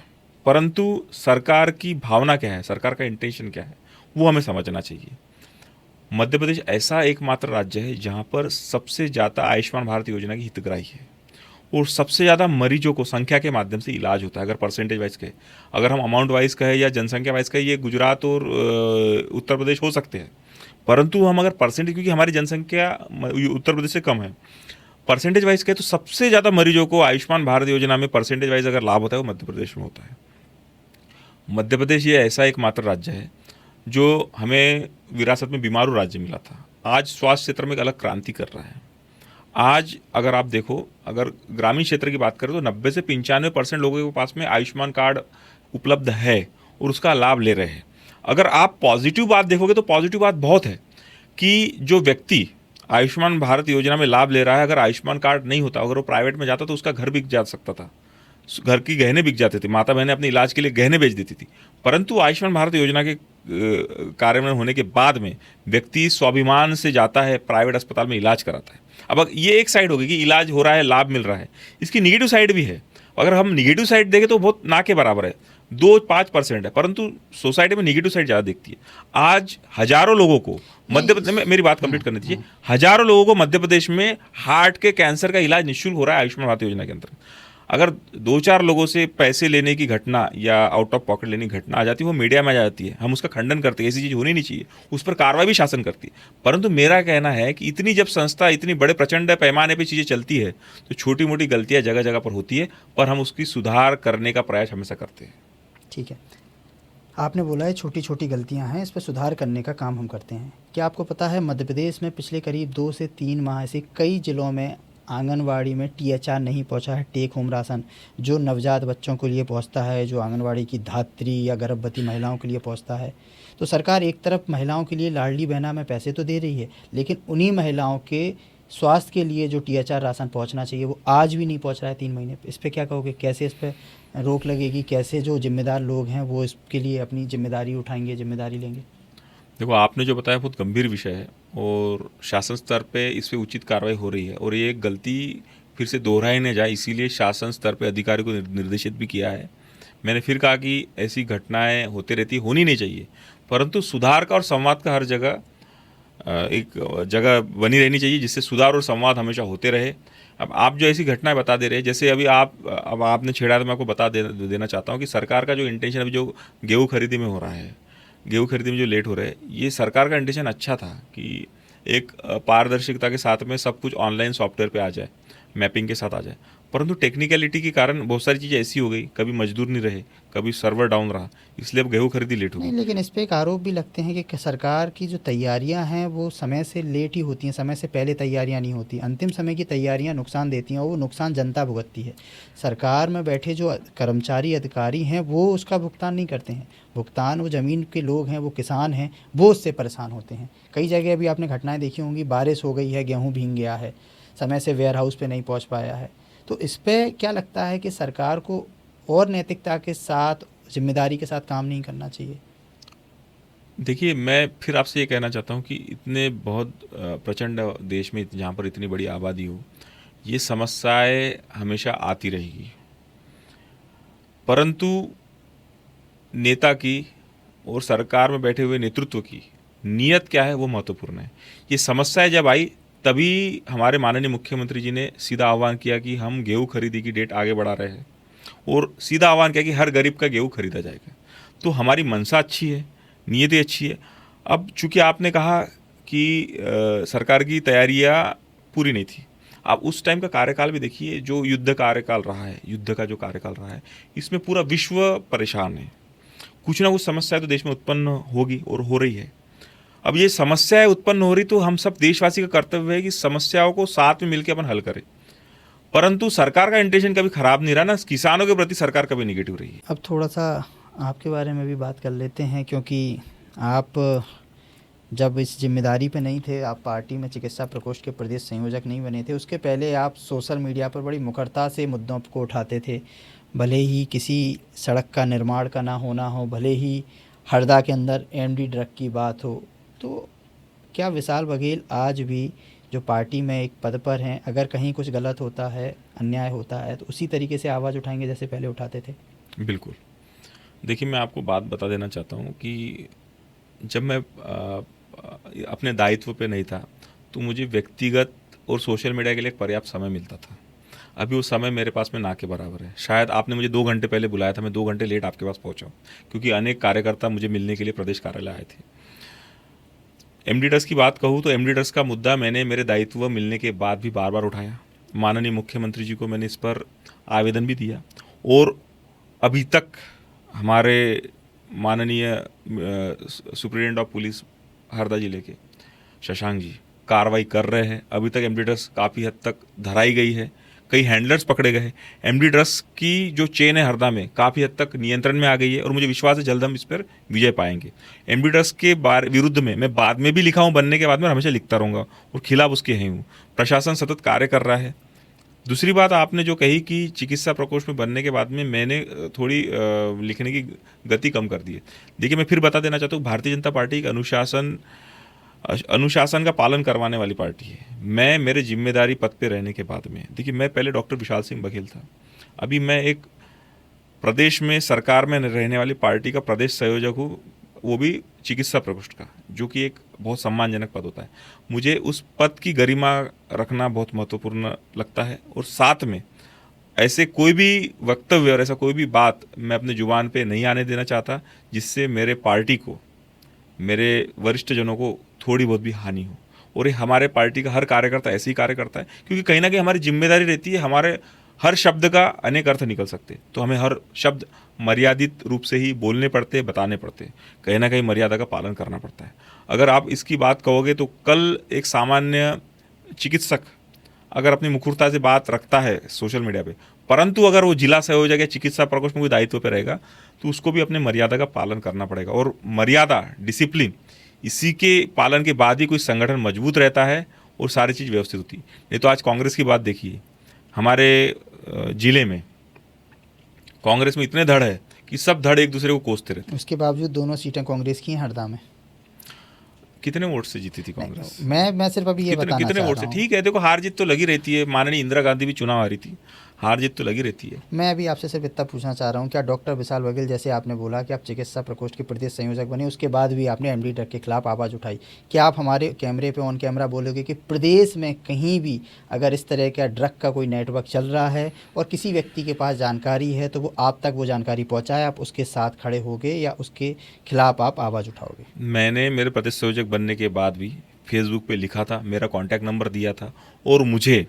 परंतु सरकार की भावना क्या है, सरकार का इंटेंशन क्या है, वो हमें समझना चाहिए। मध्य प्रदेश ऐसा एकमात्र राज्य है जहाँ पर सबसे ज़्यादा आयुष्मान भारत योजना की हितग्राही है और सबसे ज़्यादा मरीजों को संख्या के माध्यम से इलाज होता है। अगर परसेंटेज वाइज कहे, अगर हम अमाउंट वाइज कहे या जनसंख्या वाइज कहे, ये गुजरात और उत्तर प्रदेश हो सकते हैं, परंतु हम अगर परसेंटेज, क्योंकि हमारी जनसंख्या उत्तर प्रदेश से कम है, परसेंटेज वाइज कहे तो सबसे ज़्यादा मरीजों को आयुष्मान भारत योजना में परसेंटेज वाइज अगर लाभ होता है वो मध्य प्रदेश में होता है। मध्य प्रदेश ये ऐसा एकमात्र राज्य है जो हमें विरासत में बीमारू राज्य मिला था, आज स्वास्थ्य क्षेत्र में एक अलग क्रांति कर रहा है। आज अगर आप देखो, अगर ग्रामीण क्षेत्र की बात करें तो 90 से 95% लोगों के पास में आयुष्मान कार्ड उपलब्ध है और उसका लाभ ले रहे हैं। अगर आप पॉजिटिव बात देखोगे तो पॉजिटिव बात बहुत है कि जो व्यक्ति आयुष्मान भारत योजना में लाभ ले रहा है, अगर आयुष्मान कार्ड नहीं होता, अगर वो प्राइवेट में जाता तो उसका घर बिक जा सकता था, घर की गहने बिक जाते थे, माता बहनें अपने इलाज के लिए गहने बेच देती थी। परंतु आयुष्मान भारत योजना के कार्यान्वयन होने के बाद में व्यक्ति स्वाभिमान से जाता है, प्राइवेट अस्पताल में इलाज कराता है। अब ये एक साइड होगी कि इलाज हो रहा है, लाभ मिल रहा है, इसकी निगेटिव साइड भी है। अगर हम निगेटिव साइड देखें तो बहुत ना के बराबर है। 2-5% है, परंतु सोसाइटी में नेगेटिव साइड ज़्यादा दिखती है। आज हजारों लोगों को मध्य प्रदेश में, मेरी बात कंप्लीट करने दीजिए, हजारों लोगों को मध्य प्रदेश में हार्ट के कैंसर का इलाज निःशुल्क हो रहा है आयुष्मान भारत योजना के अंतर्गत। अगर 2-4 लोगों से पैसे लेने की घटना या आउट ऑफ पॉकेट लेने की घटना आ जाती है, वो मीडिया में आ जाती है, हम उसका खंडन करते हैं, ऐसी चीज़ होनी नहीं चाहिए, उस पर कार्रवाई भी शासन करती है। परंतु मेरा कहना है कि इतनी जब संस्था इतनी बड़े प्रचंड पैमाने पर चीज़ें चलती है तो छोटी मोटी गलतियाँ जगह जगह पर होती है, पर हम उसकी सुधार करने का प्रयास हमेशा करते हैं। ठीक है, आपने बोला है छोटी छोटी गलतियां हैं, इस पर सुधार करने का काम हम करते हैं। क्या आपको पता है मध्य प्रदेश में पिछले करीब 2 से 3 माह से कई जिलों में आंगनवाड़ी में THR नहीं पहुंचा है, टेक होम राशन जो नवजात बच्चों के लिए पहुंचता है, जो आंगनवाड़ी की धात्री या गर्भवती महिलाओं के लिए पहुंचता है। तो सरकार एक तरफ महिलाओं के लिए लाडली बहना में पैसे तो दे रही है, लेकिन उन्हीं महिलाओं के स्वास्थ्य के लिए जो THR राशन पहुंचना चाहिए वो आज भी नहीं पहुंच रहा है 3 महीने पे। इस पर क्या कहोगे, कैसे इस पर रोक लगेगी, कैसे जो जिम्मेदार लोग हैं वो इसके लिए अपनी जिम्मेदारी उठाएंगे, जिम्मेदारी लेंगे? देखो, आपने जो बताया बहुत गंभीर विषय है और शासन स्तर पे इस पे उचित कार्रवाई हो रही है, और ये गलती फिर से दोहराई न जाए इसीलिए शासन स्तर पे अधिकारी को निर्देशित भी किया है। मैंने फिर कहा कि ऐसी घटनाएं होती रहती, होनी नहीं चाहिए, परंतु सुधार का और संवाद का हर जगह एक जगह बनी रहनी चाहिए जिससे सुधार और संवाद हमेशा होते रहे। अब आप जो ऐसी घटनाएं बता दे रहे हैं, जैसे अभी अब आपने छेड़ा, तो मैं आपको देना चाहता हूं कि सरकार का जो इंटेंशन अभी जो गेहूं खरीदी में हो रहा है, गेहूं खरीदी में जो लेट हो रहा है, ये सरकार का इंटेंशन अच्छा था कि एक पारदर्शिता के साथ में सब कुछ ऑनलाइन सॉफ्टवेयर पे आ जाए, मैपिंग के साथ आ जाए, परंतु टेक्निकलिटी के कारण बहुत सारी चीज़ें ऐसी हो गई, कभी मजदूर नहीं रहे, कभी सर्वर डाउन रहा, इसलिए अब गेहूं खरीदी लेट हो नहीं, गई। लेकिन इस पे एक आरोप भी लगते हैं कि सरकार की जो तैयारियां हैं वो समय से लेट ही होती हैं, समय से पहले तैयारियां नहीं होती, अंतिम समय की तैयारियां नुकसान देती हैं और वो नुकसान जनता भुगतती है। सरकार में बैठे जो कर्मचारी अधिकारी हैं वो उसका भुगतान नहीं करते हैं, भुगतान वो ज़मीन के लोग हैं, वो किसान हैं, वो उससे परेशान होते हैं। कई जगह अभी आपने घटनाएँ देखी होंगी, बारिश हो गई है, गेहूँ भीग गया है, समय से वेयर हाउस पर नहीं पहुँच पाया है। तो इस पर क्या लगता है कि सरकार को और नैतिकता के साथ, जिम्मेदारी के साथ काम नहीं करना चाहिए? देखिए, मैं फिर आपसे ये कहना चाहता हूँ कि इतने बहुत प्रचंड देश में जहाँ पर इतनी बड़ी आबादी हो, ये समस्याएं हमेशा आती रहेगी, परंतु नेता की और सरकार में बैठे हुए नेतृत्व की नीयत क्या है वो महत्वपूर्ण है। ये समस्याएं जब आई तभी हमारे माननीय मुख्यमंत्री जी ने सीधा आह्वान किया कि हम गेहूं खरीदी की डेट आगे बढ़ा रहे हैं, और सीधा आह्वान किया कि हर गरीब का गेहूं खरीदा जाएगा। तो हमारी मंशा अच्छी है, नीयतें अच्छी है। अब चूंकि आपने कहा कि सरकार की तैयारियां पूरी नहीं थी, आप उस टाइम का कार्यकाल भी देखिए, जो युद्ध कार्यकाल रहा है, युद्ध का जो कार्यकाल रहा है, इसमें पूरा विश्व परेशान है। कुछ ना कुछ समस्या तो देश में उत्पन्न होगी और हो रही है। अब ये समस्याएं उत्पन्न हो रही तो हम सब देशवासी का कर्तव्य है कि समस्याओं को साथ में मिलकर अपन हल करें, परंतु सरकार का इंटेंशन कभी खराब नहीं रहा ना, किसानों के प्रति सरकार कभी निगेटिव रही है। अब थोड़ा सा आपके बारे में भी बात कर लेते हैं, क्योंकि आप जब इस जिम्मेदारी पे नहीं थे, आप पार्टी में चिकित्सा प्रकोष्ठ के प्रदेश संयोजक नहीं बने थे, उसके पहले आप सोशल मीडिया पर बड़ी मुखरता से मुद्दों को उठाते थे। भले ही किसी सड़क का निर्माण का ना होना हो, भले ही हरदा के अंदर MD ड्रग की बात हो, तो क्या विशाल बघेल आज भी जो पार्टी में एक पद पर हैं, अगर कहीं कुछ गलत होता है, अन्याय होता है, तो उसी तरीके से आवाज़ उठाएंगे जैसे पहले उठाते थे? बिल्कुल। देखिए, मैं आपको बात बता देना चाहता हूँ कि जब मैं अपने दायित्व पे नहीं था तो मुझे व्यक्तिगत और सोशल मीडिया के लिए एक पर्याप्त समय मिलता था। अभी वो समय मेरे पास में ना के बराबर है। शायद आपने मुझे 2 घंटे पहले बुलाया था, मैं 2 घंटे लेट आपके पास पहुंचा, क्योंकि अनेक कार्यकर्ता मुझे मिलने के लिए प्रदेश कार्यालय आए थे। MD ड्रग्स की बात कहूँ तो MD ड्रग्स का मुद्दा मैंने मेरे दायित्व मिलने के बाद भी बार बार उठाया। माननीय मुख्यमंत्री जी को मैंने इस पर आवेदन भी दिया, और अभी तक हमारे माननीय सुप्रिटेंडेंट ऑफ पुलिस हरदा जिले के शशांक जी कार्रवाई कर रहे हैं। अभी तक MD ड्रग्स काफ़ी हद तक धराई गई है, कई हैंडलर्स पकड़े गए हैं। MD ड्रग्स की जो चेन है हरदा में काफ़ी हद तक नियंत्रण में आ गई है, और मुझे विश्वास है जल्द हम इस पर विजय पाएंगे। MD ड्रग्स के विरुद्ध में मैं बाद में भी लिखा हूँ, बनने के बाद में हमेशा लिखता रहूँगा, और खिलाफ उसके ही हूँ। प्रशासन सतत कार्य कर रहा है। दूसरी बात आपने जो कही कि चिकित्सा प्रकोष्ठ में बनने के बाद में मैंने थोड़ी लिखने की गति कम कर दी है। देखिए, मैं फिर बता देना चाहता हूँ, भारतीय जनता पार्टी एक अनुशासन का पालन करवाने वाली पार्टी है। मैं मेरे जिम्मेदारी पद पे रहने के बाद में, देखिए, मैं पहले डॉक्टर विशाल सिंह बघेल था, अभी मैं एक प्रदेश में सरकार में रहने वाली पार्टी का प्रदेश संयोजक हूँ, वो भी चिकित्सा प्रकोष्ठ का, जो कि एक बहुत सम्मानजनक पद होता है। मुझे उस पद की गरिमा रखना बहुत महत्वपूर्ण लगता है, और साथ में ऐसे कोई भी वक्तव्य और ऐसा कोई भी बात मैं अपने जुबान पे नहीं आने देना चाहता जिससे मेरे पार्टी को, मेरे वरिष्ठ जनों को थोड़ी बहुत भी हानि हो। और ये हमारे पार्टी का हर कार्यकर्ता ऐसे ही कार्य करता है, क्योंकि कहीं ना कहीं हमारी जिम्मेदारी रहती है, हमारे हर शब्द का अनेक अर्थ निकल सकते हैं, तो हमें हर शब्द मर्यादित रूप से ही बोलने पड़ते, बताने पड़ते, कहीं ना कहीं मर्यादा का पालन करना पड़ता है। अगर आप इसकी बात कहोगे तो कल एक सामान्य चिकित्सक अगर अपनी मुखरता से बात रखता है सोशल मीडिया पे, परंतु अगर वो जिला संयोजक या चिकित्सा प्रकोष्ठ में कोई दायित्व पे रहेगा तो उसको भी अपने मर्यादा का पालन करना पड़ेगा। और मर्यादा, डिसिप्लिन, इसी के पालन के बाद ही कोई संगठन मजबूत रहता है और सारी चीज़ व्यवस्थित होती है। नहीं तो आज कांग्रेस की बात देखिए, हमारे जिले में कांग्रेस में इतने धड़ है कि सब धड़ एक दूसरे को कोसते रहते। उसके बावजूद दोनों सीटें कांग्रेस की हैं हरदा में। कितने वोट से जीती थी कांग्रेस? मैं सिर्फ अभी ये बताना कितने चाह वोट रहा से? हूँ। ठीक है, देखो हार जीत तो लगी रहती है, माननीय इंदिरा गांधी भी चुनाव हारी थी, हार जीत तो लगी रहती है। मैं अभी आपसे सिर्फ इतना पूछना चाह रहा हूँ, क्या डॉक्टर विशाल बघेल, जैसे आपने बोला कि आप चिकित्सा प्रकोष्ठ के प्रदेश संयोजक बने, उसके बाद भी आपने एमडी ड्रग के खिलाफ आवाज़ उठाई, क्या आप हमारे कैमरे पे ऑन कैमरा बोलोगे कि प्रदेश में कहीं भी अगर इस तरह का ड्रग का कोई नेटवर्क चल रहा है और किसी व्यक्ति के पास जानकारी है तो वो आप तक वो जानकारी पहुँचाए, आप उसके साथ खड़े होगे या उसके खिलाफ आप आवाज़ उठाओगे? मैंने मेरे प्रदेश संयोजक बनने के बाद भी फेसबुक पे लिखा था, मेरा कॉन्टैक्ट नंबर दिया था, और मुझे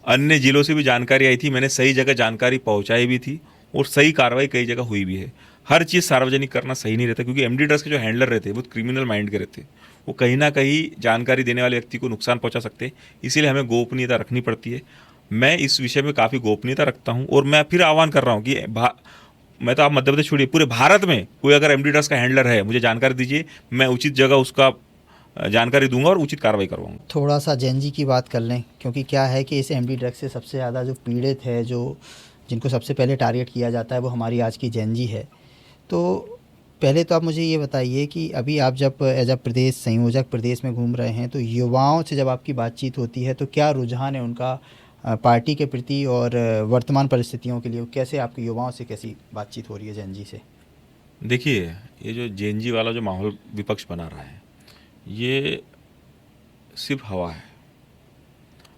अन्य जिलों से भी जानकारी आई थी, मैंने सही जगह जानकारी पहुंचाई भी थी, और सही कार्रवाई कई जगह हुई भी है। हर चीज़ सार्वजनिक करना सही नहीं रहता, क्योंकि एमडी ड्रग्स के जो हैंडलर रहते हैं वो क्रिमिनल माइंड के रहते हैं, वो कहीं ना कहीं जानकारी देने वाले व्यक्ति को नुकसान पहुंचा सकते हैं, इसीलिए हमें गोपनीयता रखनी पड़ती है। मैं इस विषय में काफ़ी गोपनीयता रखता हूँ, और मैं फिर आह्वान कर रहा हूँ कि मैं तो, आप मध्य प्रदेश छोड़िए, पूरे भारत में कोई अगर एमडी ड्रग्स का हैंडलर है, मुझे जानकारी दीजिए, मैं उचित जगह उसका जानकारी दूंगा और उचित कार्रवाई करवाऊंगा। थोड़ा सा जेनजी की बात कर लें, क्योंकि क्या है कि इस एमडी ड्रग से सबसे ज़्यादा जो पीड़ित है, जो जिनको सबसे पहले टारगेट किया जाता है, वो हमारी आज की जेनजी है। तो पहले तो आप मुझे ये बताइए कि अभी आप जब एज अ प्रदेश संयोजक प्रदेश में घूम रहे हैं, तो युवाओं से जब आपकी बातचीत होती है तो क्या रुझान है उनका पार्टी के प्रति, और वर्तमान परिस्थितियों के लिए कैसे आपके युवाओं से कैसी बातचीत हो रही है जेनजी से? देखिए, ये जो जेएनजी वाला जो माहौल विपक्ष बना रहा है, ये सिर्फ हवा है।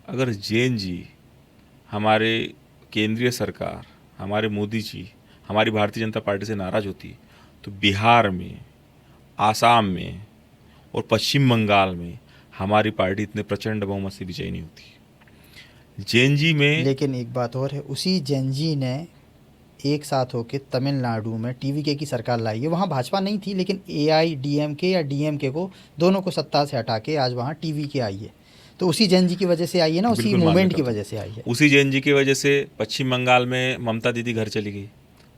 अगर जेएनजी, हमारे केंद्रीय सरकार, हमारे मोदी जी, हमारी भारतीय जनता पार्टी से नाराज़ होती तो बिहार में, आसाम में और पश्चिम बंगाल में हमारी पार्टी इतने प्रचंड बहुमत से विजयी नहीं होती। जेएनजी में, लेकिन एक बात और है, उसी जेएनजी ने एक साथ होकर तमिलनाडु में टीवीके की सरकार लाई है। वहाँ भाजपा नहीं थी, लेकिन एआईडीएमके या डीएमके को, दोनों को सत्ता से हटा के आज वहाँ टीवीके आई है। तो उसी जेएनजी की वजह से आई है ना, उसी मूवमेंट की वजह से आई है। उसी जेएनजी की वजह से पश्चिम बंगाल में ममता दीदी घर चली गई,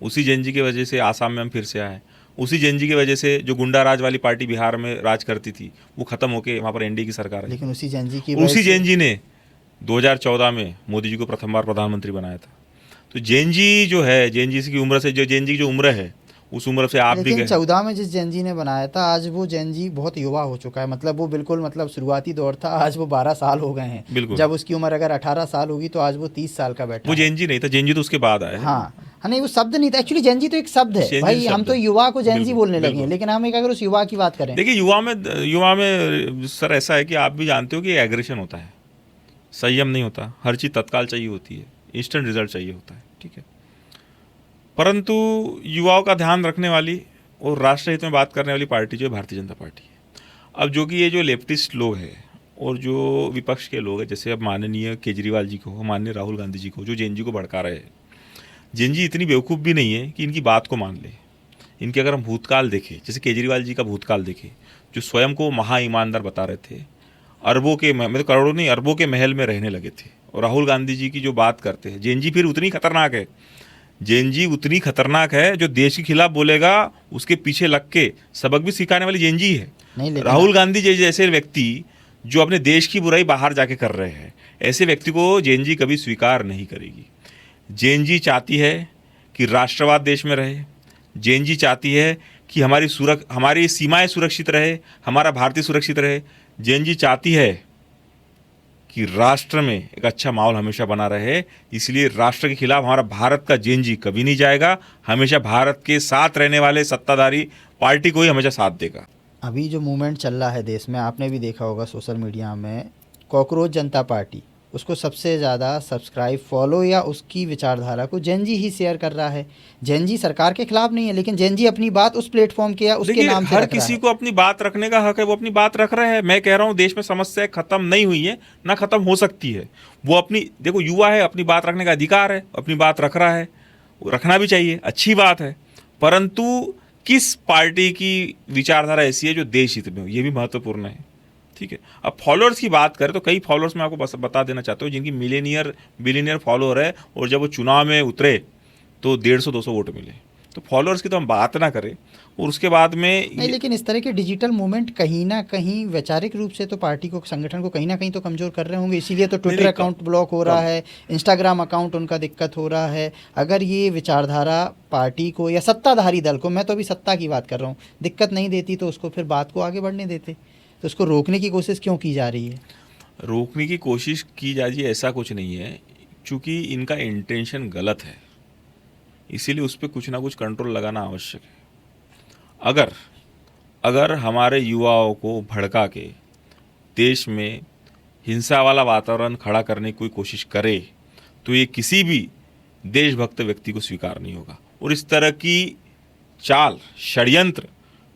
उसी जेएनजी की वजह से आसाम में हम फिर से आए, उसी जेएनजी की वजह से जो गुंडा राज वाली पार्टी बिहार में राज करती थी वो खत्म होकर वहाँ पर एनडीए की सरकार है। लेकिन उसी जेएनजी ने 2014 में मोदी जी को प्रथम बार प्रधानमंत्री बनाया था। तो जेएनजी जो है, जेएनजी की उम्र से, जो जेएनजी की जो उम्र है, उस उम्र से आप भी गए। 14 में जिस जेएनजी ने बनाया था, आज वो जेएनजी बहुत युवा हो चुका है। मतलब वो बिल्कुल, मतलब शुरुआती दौर था, आज वो 12 साल हो गए हैं। जब उसकी उम्र अगर 18 साल होगी तो आज वो 30 साल का बैठा। वो जेएनजी नहीं था, जेएनजी तो उसके बाद आया। हाँ, नहीं वो शब्द नहीं था एक्चुअली, जेएनजी तो एक शब्द है भाई, हम तो युवा को जेएनजी बोलने लगे हैं। लेकिन हम एक अगर उस युवा की बात करें, देखिए युवा में सर ऐसा है कि आप भी जानते हो कि एग्रेशन होता है, संयम नहीं होता, हर चीज़ तत्काल चाहिए होती है, इंस्टेंट रिजल्ट चाहिए होता है, ठीक है। परंतु युवाओं का ध्यान रखने वाली और राष्ट्र हित में बात करने वाली पार्टी जो है भारतीय जनता पार्टी है। अब जो कि ये जो लेफ्टिस्ट लोग हैं और जो विपक्ष के लोग हैं, जैसे अब माननीय केजरीवाल जी को, माननीय राहुल गांधी जी को, जो जेएनजी को भड़का रहे हैं, जेएनजी इतनी बेवकूफ़ भी नहीं है कि इनकी बात को मान ले। इनके अगर हम भूतकाल देखें, जैसे केजरीवाल जी का भूतकाल देखें, जो स्वयं को महा ईमानदार बता रहे थे, अरबों के, मतलब करोड़ों नहीं, अरबों के महल में रहने लगे थे, और राहुल गांधी जी की जो बात करते हैं, जेएनजी फिर उतनी खतरनाक है। जेएनजी उतनी खतरनाक है, जो देश के खिलाफ बोलेगा उसके पीछे लग के सबक भी सिखाने वाली जेएनजी है। राहुल गांधी जैसे व्यक्ति जो अपने देश की बुराई बाहर जाके कर रहे हैं, ऐसे व्यक्ति को जेएनजी कभी स्वीकार नहीं करेगी। जेएनजी चाहती है कि राष्ट्रवाद देश में रहे, जेएनजी चाहती है कि हमारी सीमाएं सुरक्षित रहे, हमारा भारतीय सुरक्षित रहे। जेएनजी चाहती है कि राष्ट्र में एक अच्छा माहौल हमेशा बना रहे। इसलिए राष्ट्र के खिलाफ हमारा भारत का जेएनजी कभी नहीं जाएगा। हमेशा भारत के साथ रहने वाले सत्ताधारी पार्टी को ही हमेशा साथ देगा। अभी जो मूवमेंट चल रहा है देश में, आपने भी देखा होगा सोशल मीडिया में, कॉकरोच जनता पार्टी, उसको सबसे ज़्यादा सब्सक्राइब, फॉलो या उसकी विचारधारा को जेनजी ही शेयर कर रहा है। जेनजी सरकार के खिलाफ नहीं है, लेकिन जेनजी अपनी बात उस प्लेटफॉर्म के या उसके नाम से हर रख रहा किसी है। को अपनी बात रखने का हक है, वो अपनी बात रख रहे हैं। मैं कह रहा हूँ देश में समस्या खत्म नहीं हुई है, ना खत्म हो सकती है। वो अपनी, देखो युवा है, अपनी बात रखने का अधिकार है, अपनी बात रख रहा है, वो रखना भी चाहिए, अच्छी बात है। परंतु किस पार्टी की विचारधारा ऐसी है जो देश हित में हो, ये भी महत्वपूर्ण है। ठीक है, अब फॉलोअर्स की बात करें तो कई फॉलोअर्स मैं आपको बस बता देना चाहता हूँ जिनकी मिलेनियर बिलियनियर फॉलोअर है, और जब वो चुनाव में उतरे तो 150-200 वोट मिले। तो फॉलोअर्स की तो हम बात ना करें। और उसके बाद में नहीं, लेकिन इस तरह के डिजिटल मूवमेंट कहीं ना कहीं वैचारिक रूप से तो पार्टी को, संगठन को कहीं ना कहीं तो कमज़ोर कर रहे होंगे। इसीलिए तो ट्विटर अकाउंट ब्लॉक हो रहा है, इंस्टाग्राम अकाउंट उनका दिक्कत हो रहा है। अगर ये विचारधारा पार्टी को या सत्ताधारी दल को, मैं तो अभी सत्ता की बात कर रहा हूँ, दिक्कत नहीं देती तो उसको फिर बात को आगे बढ़ने देते। तो उसको रोकने की कोशिश क्यों की जा रही है? रोकने की कोशिश की जा रही है ऐसा कुछ नहीं है, क्योंकि इनका इंटेंशन गलत है, इसीलिए उस पर कुछ ना कुछ कंट्रोल लगाना आवश्यक है। अगर हमारे युवाओं को भड़का के देश में हिंसा वाला वातावरण खड़ा करने की कोई कोशिश करे तो ये किसी भी देशभक्त व्यक्ति को स्वीकार नहीं होगा। और इस तरह की चाल, षड्यंत्र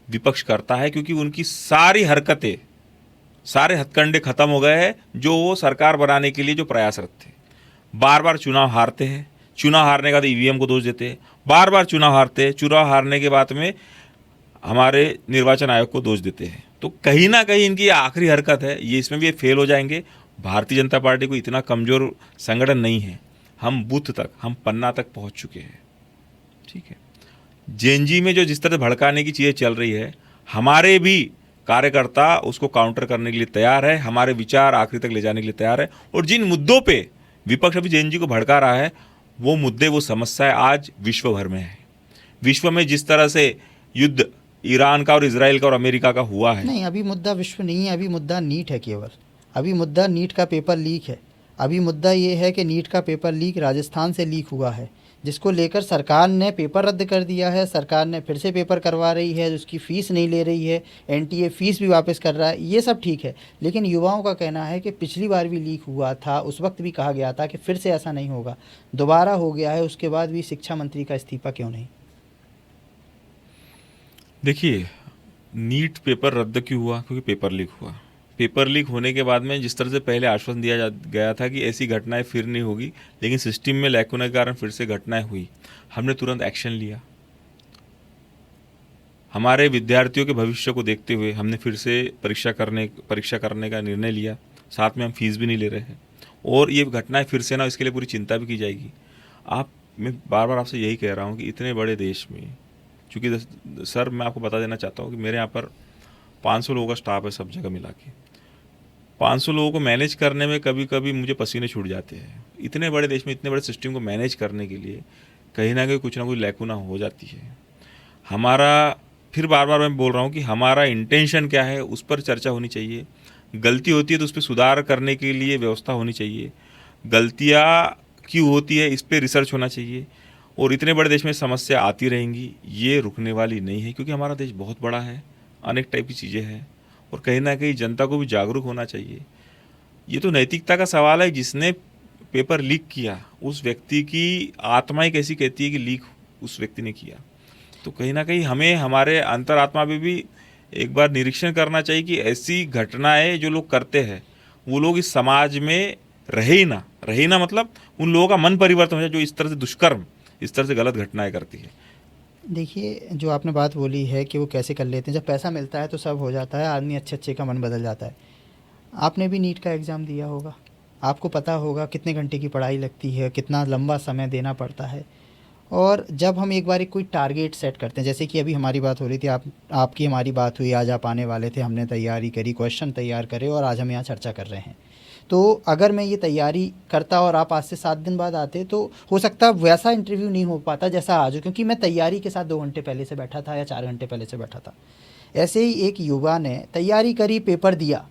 विपक्ष करता है, क्योंकि उनकी सारी हरकतें, सारे हथकंडे खत्म हो गए हैं जो वो सरकार बनाने के लिए जो प्रयासरत थे। बार बार चुनाव हारते हैं, चुनाव हारने के बाद ईवीएम को दोष देते हैं, बार बार चुनाव हारते हैं, चुनाव हारने के बाद में हमारे निर्वाचन आयोग को दोष देते हैं। तो कहीं ना कहीं इनकी आखिरी हरकत है ये, इसमें भी ये फेल हो जाएंगे। भारतीय जनता पार्टी को इतना कमज़ोर संगठन नहीं है, हम बूथ तक, हम पन्ना तक पहुंच चुके हैं। ठीक है, जेएनजी में जो जिस तरह भड़काने की चीज़ें चल रही है, हमारे भी कार्यकर्ता उसको काउंटर करने के लिए तैयार है, हमारे विचार आखिरी तक ले जाने के लिए तैयार है। और जिन मुद्दों पे विपक्ष अभी जेएनजी को भड़का रहा है, वो मुद्दे, वो समस्याएं आज विश्व भर में है। विश्व में जिस तरह से युद्ध ईरान का और इजराइल का और अमेरिका का हुआ है। नहीं, अभी मुद्दा विश्व नहीं है, अभी मुद्दा नीट है केवल। अभी मुद्दा नीट का पेपर लीक है। अभी मुद्दा ये है कि नीट का पेपर लीक राजस्थान से लीक हुआ है, जिसको लेकर सरकार ने पेपर रद्द कर दिया है। सरकार ने फिर से पेपर करवा रही है, उसकी फ़ीस नहीं ले रही है, एनटीए फ़ीस भी वापस कर रहा है। ये सब ठीक है, लेकिन युवाओं का कहना है कि पिछली बार भी लीक हुआ था, उस वक्त भी कहा गया था कि फिर से ऐसा नहीं होगा, दोबारा हो गया है, उसके बाद भी शिक्षा मंत्री का इस्तीफा क्यों नहीं? देखिए, नीट पेपर रद्द क्यों हुआ? क्योंकि पेपर लीक हुआ। पेपर लीक होने के बाद में जिस तरह से पहले आश्वासन दिया गया था कि ऐसी घटनाएं फिर नहीं होगी, लेकिन सिस्टम में लैकुना के कारण फिर से घटनाएं हुई, हमने तुरंत एक्शन लिया। हमारे विद्यार्थियों के भविष्य को देखते हुए हमने फिर से परीक्षा करने का निर्णय लिया। साथ में हम फीस भी नहीं ले रहे हैं, और ये घटनाएं फिर से ना, इसके लिए पूरी चिंता भी की जाएगी। मैं बार बार आपसे यही कह रहा हूँ कि इतने बड़े देश में, क्योंकि सर मैं आपको बता देना चाहता हूँ कि मेरे यहाँ पर 500 लोगों का स्टाफ है सब जगह मिला के। 500 लोगों को मैनेज करने में कभी कभी मुझे पसीने छूट जाते हैं। इतने बड़े देश में इतने बड़े सिस्टम को मैनेज करने के लिए कहीं ना कहीं कुछ ना कुछ लैकुना हो जाती है। हमारा, फिर बार बार मैं बोल रहा हूँ कि हमारा इंटेंशन क्या है उस पर चर्चा होनी चाहिए। गलती होती है तो उस पर सुधार करने के लिए व्यवस्था होनी चाहिए। गलतियाँ क्यों होती है इस पर रिसर्च होना चाहिए। और इतने बड़े देश में समस्या आती रहेंगी, ये रुकने वाली नहीं है, क्योंकि हमारा देश बहुत बड़ा है, अनेक टाइप की चीज़ें हैं, और कहीं ना कहीं जनता को भी जागरूक होना चाहिए। ये तो नैतिकता का सवाल है। जिसने पेपर लीक किया उस व्यक्ति की आत्मा ही कैसी कहती है कि लीक उस व्यक्ति ने किया। तो कहीं ना कहीं हमें हमारे अंतरात्मा में भी एक बार निरीक्षण करना चाहिए कि ऐसी घटनाएं जो लोग करते हैं वो लोग इस समाज में रहे ही ना, मतलब उन लोगों का मन परिवर्तन हो जाए जो इस तरह से दुष्कर्म, इस तरह से गलत घटनाएं करती है। देखिए, जो आपने बात बोली है कि वो कैसे कर लेते हैं, जब पैसा मिलता है तो सब हो जाता है, आदमी अच्छे का मन बदल जाता है। आपने भी नीट का एग्ज़ाम दिया होगा, आपको पता होगा कितने घंटे की पढ़ाई लगती है, कितना लंबा समय देना पड़ता है। और जब हम एक बार कोई टारगेट सेट करते हैं, जैसे कि अभी हमारी बात हो रही थी, आपकी हमारी बात हुई, आज आप आने वाले थे, हमने तैयारी करी, क्वेश्चन तैयार करे और आज हम यहाँ चर्चा कर रहे हैं। तो अगर मैं ये तैयारी करता और आप आज से 7 दिन बाद आते तो हो सकता है वैसा इंटरव्यू नहीं हो पाता जैसा आज हो, क्योंकि मैं तैयारी के साथ 2 घंटे पहले से बैठा था या 4 घंटे पहले से बैठा था। ऐसे ही एक युवा ने तैयारी करी, पेपर दिया,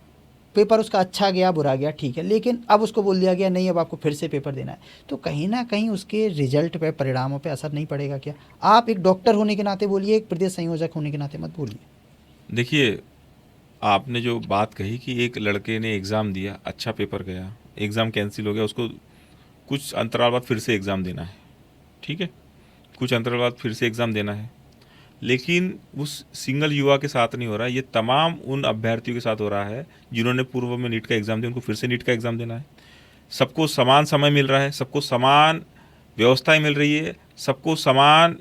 पेपर उसका अच्छा गया बुरा गया ठीक है, लेकिन अब उसको बोल दिया गया नहीं अब आपको फिर से पेपर देना है, तो कहीं ना कहीं उसके रिजल्ट पे, परिणामों पे असर नहीं पड़ेगा क्या? आप एक डॉक्टर होने के नाते बोलिए, एक प्रदेश संयोजक होने के नाते मत बोलिए। देखिए, आपने जो बात कही कि एक लड़के ने एग्ज़ाम दिया, अच्छा पेपर गया, एग्ज़ाम कैंसिल हो गया, उसको कुछ अंतराल बाद फिर से एग्ज़ाम देना है, ठीक है, कुछ अंतराल बाद फिर से एग्ज़ाम देना है। लेकिन उस सिंगल युवा के साथ नहीं हो रहा है, ये तमाम उन अभ्यर्थियों के साथ हो रहा है जिन्होंने पूर्व में नीट का एग्ज़ाम दिया, उनको फिर से नीट का एग्ज़ाम देना है। सबको समान समय मिल रहा है, सबको समान व्यवस्थाएं मिल रही है, सबको समान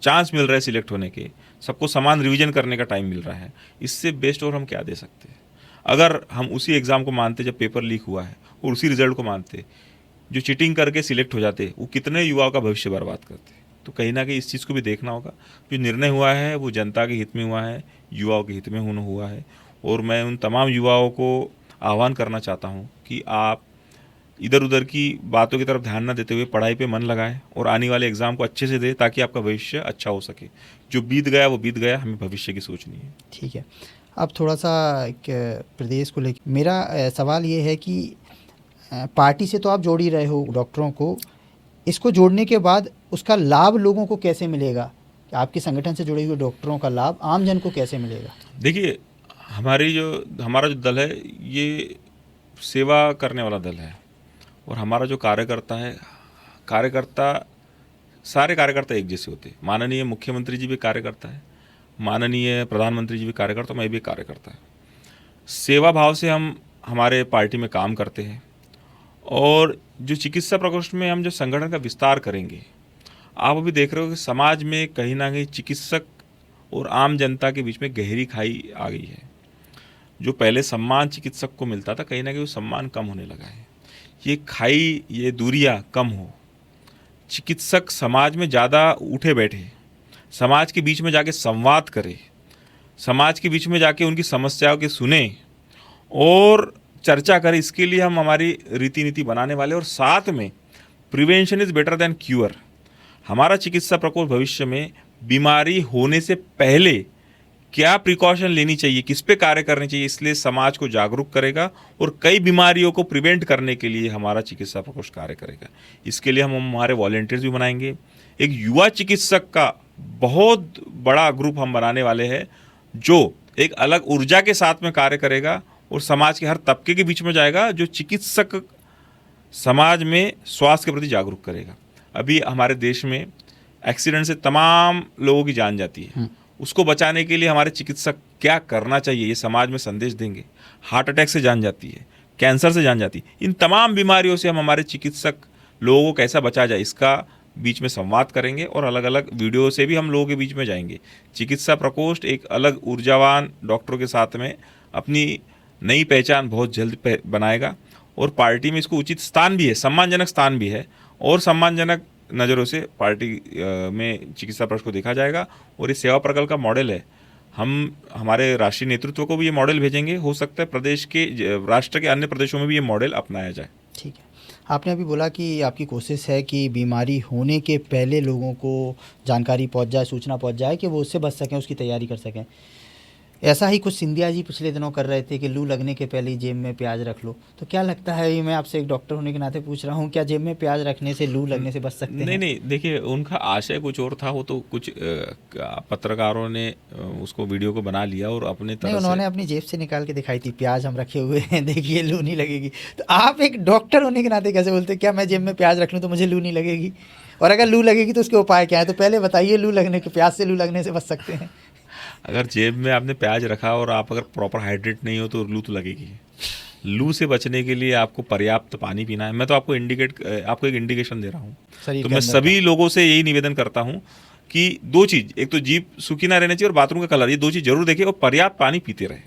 चांस मिल रहा है सिलेक्ट होने के, सबको समान रिवीजन करने का टाइम मिल रहा है। इससे बेस्ट और हम क्या दे सकते हैं? अगर हम उसी एग्ज़ाम को मानते जब पेपर लीक हुआ है और उसी रिजल्ट को मानते, जो चीटिंग करके सिलेक्ट हो जाते वो कितने युवाओं का भविष्य बर्बाद करते। तो कहीं ना कहीं इस चीज़ को भी देखना होगा। जो निर्णय हुआ है वो जनता के हित में हुआ है, युवाओं के हित में हुआ है। और मैं उन तमाम युवाओं को आह्वान करना चाहता हूँ कि आप इधर उधर की बातों की तरफ ध्यान न देते हुए पढ़ाई पे मन लगाएं और आने वाले एग्ज़ाम को अच्छे से दें, ताकि आपका भविष्य अच्छा हो सके। जो बीत गया वो बीत गया, हमें भविष्य की सोचनी है। ठीक है, अब थोड़ा सा एक प्रदेश को लेकर मेरा सवाल ये है कि पार्टी से तो आप जोड़ ही रहे हो डॉक्टरों को, इसको जोड़ने के बाद उसका लाभ लोगों को कैसे मिलेगा? आपके संगठन से जुड़े हुए डॉक्टरों का लाभ आम जन को कैसे मिलेगा? देखिए, हमारा जो दल है ये सेवा करने वाला दल है, और हमारा जो सारे कार्यकर्ता एक जैसे होते हैं। माननीय मुख्यमंत्री जी भी कार्यकर्ता है, माननीय प्रधानमंत्री जी भी कार्यकर्ता, मैं भी कार्यकर्ता है। सेवा भाव से हम हमारे पार्टी में काम करते हैं, और जो चिकित्सा प्रकोष्ठ में हम जो संगठन का विस्तार करेंगे, आप अभी देख रहे हो कि समाज में कहीं ना कहीं चिकित्सक और आम जनता के बीच में गहरी खाई आ गई है। जो पहले सम्मान चिकित्सक को मिलता था, कहीं ना कहीं वो सम्मान कम होने लगा है। ये खाई, ये दूरियां कम हो, चिकित्सक समाज में ज़्यादा उठे बैठे, समाज के बीच में जाके संवाद करे, समाज के बीच में जाके उनकी समस्याओं के सुने और चर्चा करें। इसके लिए हम हमारी रीति नीति बनाने वाले, और साथ में prevention is better than cure. हमारा चिकित्सा प्रकोष्ठ भविष्य में बीमारी होने से पहले क्या प्रिकॉशन लेनी चाहिए, किस पे कार्य करनी चाहिए, इसलिए समाज को जागरूक करेगा, और कई बीमारियों को प्रिवेंट करने के लिए हमारा चिकित्सा प्रकोष्ठ कार्य करेगा। इसके लिए हम हमारे वॉलंटियर्स भी बनाएंगे। एक युवा चिकित्सक का बहुत बड़ा ग्रुप हम बनाने वाले हैं, जो एक अलग ऊर्जा के साथ में कार्य करेगा और समाज के हर तबके के बीच में जाएगा, जो चिकित्सक समाज में स्वास्थ्य के प्रति जागरूक करेगा। अभी हमारे देश में एक्सीडेंट से तमाम लोगों की जान जाती है, उसको बचाने के लिए हमारे चिकित्सक क्या करना चाहिए, ये समाज में संदेश देंगे। हार्ट अटैक से जान जाती है, कैंसर से जान जाती है, इन तमाम बीमारियों से हम हमारे चिकित्सक लोगों को कैसा बचा जाए, इसका बीच में संवाद करेंगे, और अलग अलग वीडियो से भी हम लोगों के बीच में जाएंगे। चिकित्सा प्रकोष्ठ एक अलग ऊर्जावान डॉक्टरों के साथ में अपनी नई पहचान बहुत जल्द बनाएगा, और पार्टी में इसको उचित स्थान भी है, सम्मानजनक स्थान भी है, और सम्मानजनक नज़रों से पार्टी में चिकित्सा प्रकोष्ठ को देखा जाएगा। और ये सेवा प्रकल्प का मॉडल है, हम हमारे राष्ट्रीय नेतृत्व को भी ये मॉडल भेजेंगे। हो सकता है प्रदेश के, राष्ट्र के अन्य प्रदेशों में भी ये मॉडल अपनाया जाए। ठीक है, आपने अभी बोला कि आपकी कोशिश है कि बीमारी होने के पहले लोगों को जानकारी पहुंच जाए, सूचना पहुंच जाए, कि वो उससे बच सकें, उसकी तैयारी कर सकें। ऐसा ही कुछ सिंधिया जी पिछले दिनों कर रहे थे कि लू लगने के पहले ही जेब में प्याज रख लो। तो क्या लगता है, ये मैं आपसे एक डॉक्टर होने के नाते पूछ रहा हूँ, क्या जेब में प्याज रखने से लू लगने से बच सकते हैं? नहीं, देखिए, उनका आशय कुछ और था। वो तो कुछ पत्रकारों ने उसको वीडियो को बना लिया और अपने तरह नहीं, उन्होंने अपनी जेब से निकाल के दिखाई थी, प्याज हम रखे हुए हैं, देखिए लू नहीं लगेगी। तो आप एक डॉक्टर होने के नाते कैसे बोलते, क्या मैं जेब में प्याज रख लूँ तो मुझे लू नहीं लगेगी? और अगर लू लगेगी तो उसके उपाय क्या है? तो पहले बताइए, लू लगने के, प्याज से लू लगने से बच सकते हैं। अगर जेब में आपने प्याज रखा और आप अगर प्रॉपर हाइड्रेट नहीं हो तो लू तो लगेगी। लू से बचने के लिए आपको पर्याप्त पानी पीना है। मैं तो आपको एक इंडिकेशन दे रहा हूँ। तो मैं सभी लोगों से यही निवेदन करता हूँ कि दो चीज़, एक तो जीभ सूखी ना रहनी चाहिए और बाथरूम का कलर, ये दो चीज़ जरूर देखें, और पर्याप्त पानी पीते रहे।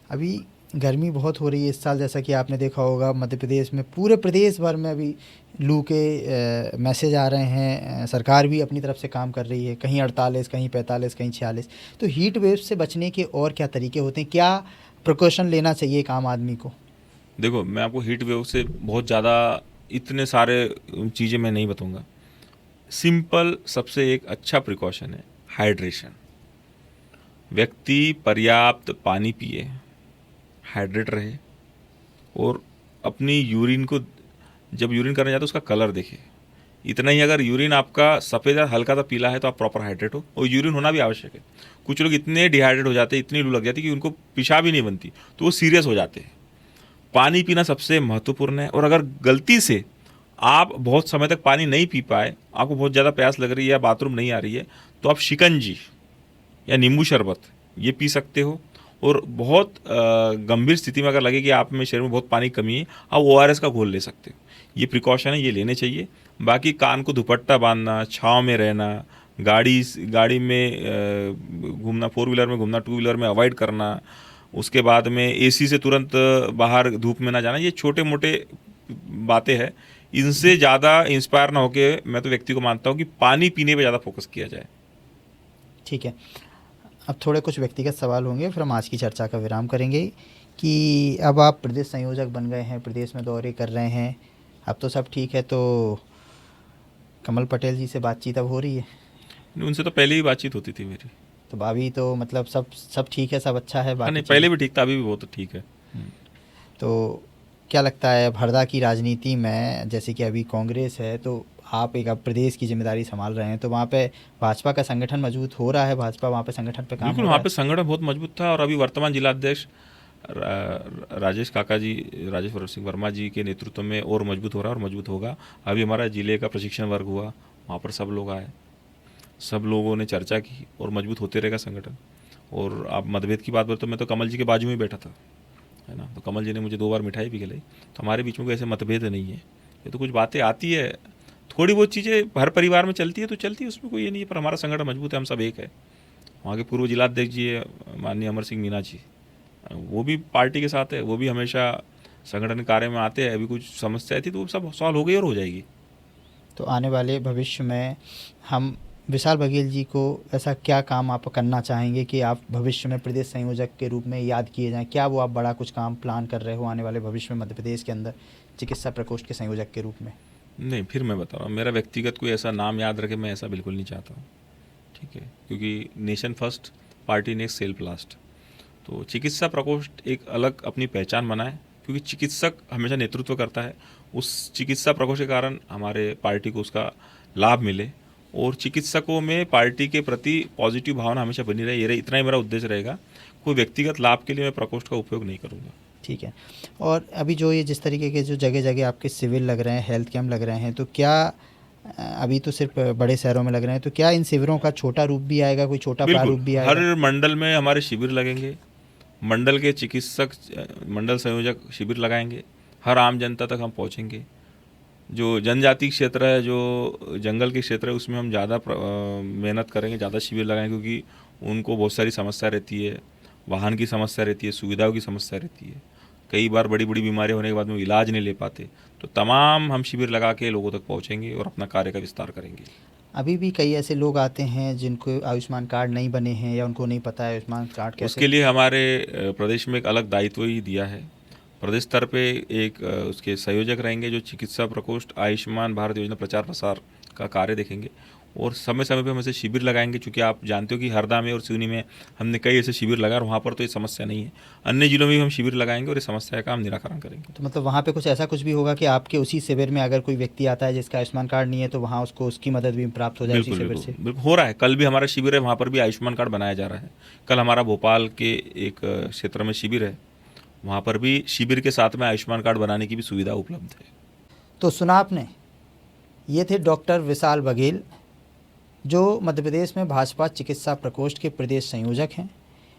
अभी गर्मी बहुत हो रही है इस साल, जैसा कि आपने देखा होगा मध्य प्रदेश में, पूरे प्रदेश भर में अभी लू के मैसेज आ रहे हैं। सरकार भी अपनी तरफ से काम कर रही है, कहीं 48, कहीं 45, कहीं 46। तो हीट वेव से बचने के और क्या तरीके होते हैं, क्या प्रिकॉशन लेना चाहिए एक आम आदमी को? देखो, मैं आपको हीट वेव से बहुत ज़्यादा इतने सारे चीज़ें मैं नहीं बताऊँगा। सिंपल सबसे एक अच्छा प्रिकॉशन है हाइड्रेशन। व्यक्ति पर्याप्त पानी पिए, हाइड्रेट रहे, और अपनी यूरिन को, जब यूरिन करने जाते हो उसका कलर देखे। इतना ही, अगर यूरिन आपका सफ़ेद या हल्का सा पीला है तो आप प्रॉपर हाइड्रेट हो, और यूरिन होना भी आवश्यक है। कुछ लोग इतने डिहाइड्रेट हो जाते हैं, इतनी लू लग जाती है कि उनको पेशाब ही नहीं बनती, तो वो सीरियस हो जाते हैं। पानी पीना सबसे महत्वपूर्ण है। और अगर गलती से आप बहुत समय तक पानी नहीं पी पाए, आपको बहुत ज़्यादा प्यास लग रही है या बाथरूम नहीं आ रही है, तो आप शिकंजी या नींबू शरबत ये पी सकते हो। और बहुत गंभीर स्थिति में अगर लगे कि आप में शरीर में बहुत पानी की कमी है, आप ORS का घोल ले सकते हो। ये प्रिकॉशन है, ये लेने चाहिए। बाकी कान को दुपट्टा बांधना, छाँव में रहना, गाड़ी में घूमना, 4 व्हीलर में घूमना, 2 व्हीलर में अवॉइड करना, उसके बाद में AC से तुरंत बाहर धूप में ना जाना, ये छोटे मोटे बातें हैं। इनसे ज़्यादा इंस्पायर ना होके मैं तो व्यक्ति को मानता हूँ कि पानी पीने पे ज़्यादा फोकस किया जाए। ठीक है, अब थोड़े कुछ व्यक्तिगत सवाल होंगे, फिर हम आज की चर्चा का विराम करेंगे। कि अब आप प्रदेश संयोजक बन गए हैं, प्रदेश में दौरे कर रहे हैं, अब तो सब ठीक है, तो कमल पटेल जी से बातचीत अब हो रही है? उनसे तो पहले ही बातचीत होती थी मेरी। तो अभी तो मतलब सब ठीक है, सब अच्छा है? हाँ, नहीं, बाकी पहले भी ठीक था, अभी भी बहुत ठीक है। तो क्या लगता है अब हरदा की राजनीति में, जैसे कि अभी कांग्रेस है, तो आप एक अब प्रदेश की जिम्मेदारी संभाल रहे हैं, तो वहाँ पे भाजपा का संगठन मजबूत हो रहा है? भाजपा वहाँ पे संगठन पे काम बिल्कुल, हो रहा वहाँ है? पे संगठन बहुत मजबूत था। और अभी वर्तमान जिलाध्यक्ष राजेश सिंह वर्मा जी के नेतृत्व में और मजबूत हो रहा है और मजबूत होगा। अभी हमारा जिले का प्रशिक्षण वर्ग हुआ, वहाँ पर सब लोग आए, सब लोगों ने चर्चा की, और मजबूत होते रहेगा संगठन। और आप मतभेद की बात बोले तो मैं तो कमल जी के बाजू में बैठा था, है ना, तो कमल जी ने मुझे 2 बार मिठाई भी खिलाई। तो हमारे बीच में कोई ऐसे मतभेद नहीं है। ये तो कुछ बातें आती है, थोड़ी बहुत चीज़ें हर परिवार में चलती है, तो चलती है, उसमें कोई ये नहीं है। पर हमारा संगठन मजबूत है, हम सब एक है। वहाँ के पूर्व जिलाध्यक्ष जी है माननीय अमर सिंह मीना जी, वो भी पार्टी के साथ है, वो भी हमेशा संगठन कार्य में आते हैं। अभी कुछ समस्या थी तो वो सब सॉल्व हो गई और हो जाएगी। तो आने वाले भविष्य में हम विशाल बघेल जी को ऐसा क्या काम आप करना चाहेंगे कि आप भविष्य में प्रदेश संयोजक के रूप में याद किए जाएं? क्या वो आप बड़ा कुछ काम प्लान कर रहे हो आने वाले भविष्य में मध्य प्रदेश के अंदर चिकित्सा प्रकोष्ठ के संयोजक के रूप में? नहीं, फिर मैं बता रहा हूँ, मेरा व्यक्तिगत कोई ऐसा नाम याद रखे, मैं ऐसा बिल्कुल नहीं चाहता हूँ, ठीक है, क्योंकि nation first, party next, self last. तो चिकित्सा प्रकोष्ठ एक अलग अपनी पहचान बनाए, क्योंकि चिकित्सक हमेशा नेतृत्व करता है। उस चिकित्सा प्रकोष्ठ के कारण हमारे पार्टी को उसका लाभ मिले, और चिकित्सकों में पार्टी के प्रति पॉजिटिव भावना हमेशा बनी रहे, ये इतना ही मेरा उद्देश्य रहेगा। कोई व्यक्तिगत लाभ के लिए मैं प्रकोष्ठ का उपयोग नहीं करूँगा। ठीक है। और अभी जो ये जिस तरीके के जो जगह जगह आपके शिविर लग रहे हैं, हेल्थ कैंप लग रहे हैं, तो क्या अभी तो सिर्फ बड़े शहरों में लग रहे हैं, तो क्या इन शिविरों का छोटा रूप भी आएगा, कोई छोटा प्रारूप भी आएगा? हर मंडल में हमारे शिविर लगेंगे, मंडल के चिकित्सक, मंडल संयोजक शिविर लगाएंगे, हर आम जनता तक हम पहुंचेंगे। जो जनजाति क्षेत्र है, जो जंगल के क्षेत्र है, उसमें हम ज़्यादा मेहनत करेंगे, ज़्यादा शिविर लगाएंगे, क्योंकि उनको बहुत सारी समस्या रहती है, वाहन की समस्या रहती है, सुविधाओं की समस्या रहती है। कई बार बड़ी बड़ी बीमारी होने के बाद में इलाज नहीं ले पाते, तो तमाम हम शिविर लगा के लोगों तक पहुँचेंगे और अपना कार्य का विस्तार करेंगे। अभी भी कई ऐसे लोग आते हैं जिनको आयुष्मान कार्ड नहीं बने हैं या उनको नहीं पता है आयुष्मान कार्ड कैसे? उसके लिए हमारे प्रदेश में एक अलग दायित्व ही दिया है। प्रदेश स्तर पे एक उसके संयोजक रहेंगे, जो चिकित्सा प्रकोष्ठ आयुष्मान भारत योजना प्रचार प्रसार का कार्य देखेंगे, और समय समय पे हम ऐसे शिविर लगाएंगे। चूँकि आप जानते हो कि हरदा में और सिवनी में हमने कई ऐसे शिविर लगाए, और वहाँ पर तो ये समस्या नहीं है। अन्य जिलों में भी हम शिविर लगाएंगे और इस समस्या का हम निराकरण करेंगे। तो मतलब वहाँ पे कुछ ऐसा कुछ भी होगा कि आपके उसी शिविर में अगर कोई व्यक्ति आता है जिसका आयुष्मान कार्ड नहीं है, तो वहाँ उसको उसकी मदद भी प्राप्त हो जाए उसी शिविर से? बिल्कुल हो रहा है। कल भी हमारा शिविर है, वहाँ पर भी आयुष्मान कार्ड बनाया जा रहा है। कल हमारा भोपाल के एक क्षेत्र में शिविर है, वहाँ पर भी शिविर के साथ में आयुष्मान कार्ड बनाने की भी सुविधा उपलब्ध है। तो सुना आपने, ये थे डॉक्टर विशाल बघेल, जो मध्य प्रदेश में भाजपा चिकित्सा प्रकोष्ठ के प्रदेश संयोजक हैं,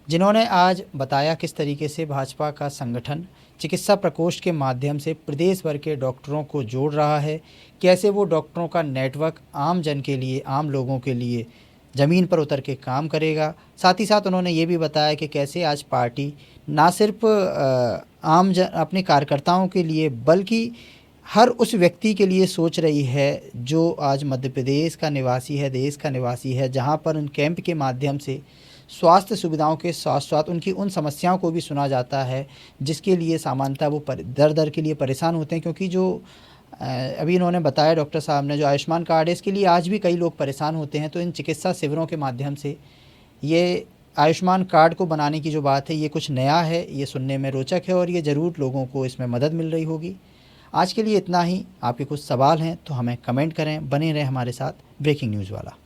जिन्होंने आज बताया किस तरीके से भाजपा का संगठन चिकित्सा प्रकोष्ठ के माध्यम से प्रदेश भर के डॉक्टरों को जोड़ रहा है, कैसे वो डॉक्टरों का नेटवर्क आम जन के लिए, आम लोगों के लिए ज़मीन पर उतर के काम करेगा। साथ ही साथ उन्होंने ये भी बताया कि कैसे आज पार्टी ना सिर्फ आम जन अपने कार्यकर्ताओं के लिए, बल्कि हर उस व्यक्ति के लिए सोच रही है जो आज मध्य प्रदेश का निवासी है, देश का निवासी है, जहां पर उन कैंप के माध्यम से स्वास्थ्य सुविधाओं के साथ साथ उनकी उन समस्याओं को भी सुना जाता है, जिसके लिए सामान्यतः वो दर दर के लिए परेशान होते हैं। क्योंकि जो अभी इन्होंने बताया डॉक्टर साहब ने, जो आयुष्मान कार्ड है, इसके लिए आज भी कई लोग परेशान होते हैं। तो इन चिकित्सा शिविरों के माध्यम से ये आयुष्मान कार्ड को बनाने की जो बात है ये कुछ नया है, ये सुनने में रोचक है और ये ज़रूर लोगों को इसमें मदद मिल रही होगी। आज के लिए इतना ही। आपके कुछ सवाल हैं तो हमें कमेंट करें। बने रहें हमारे साथ ब्रेकिंग न्यूज़ वाला।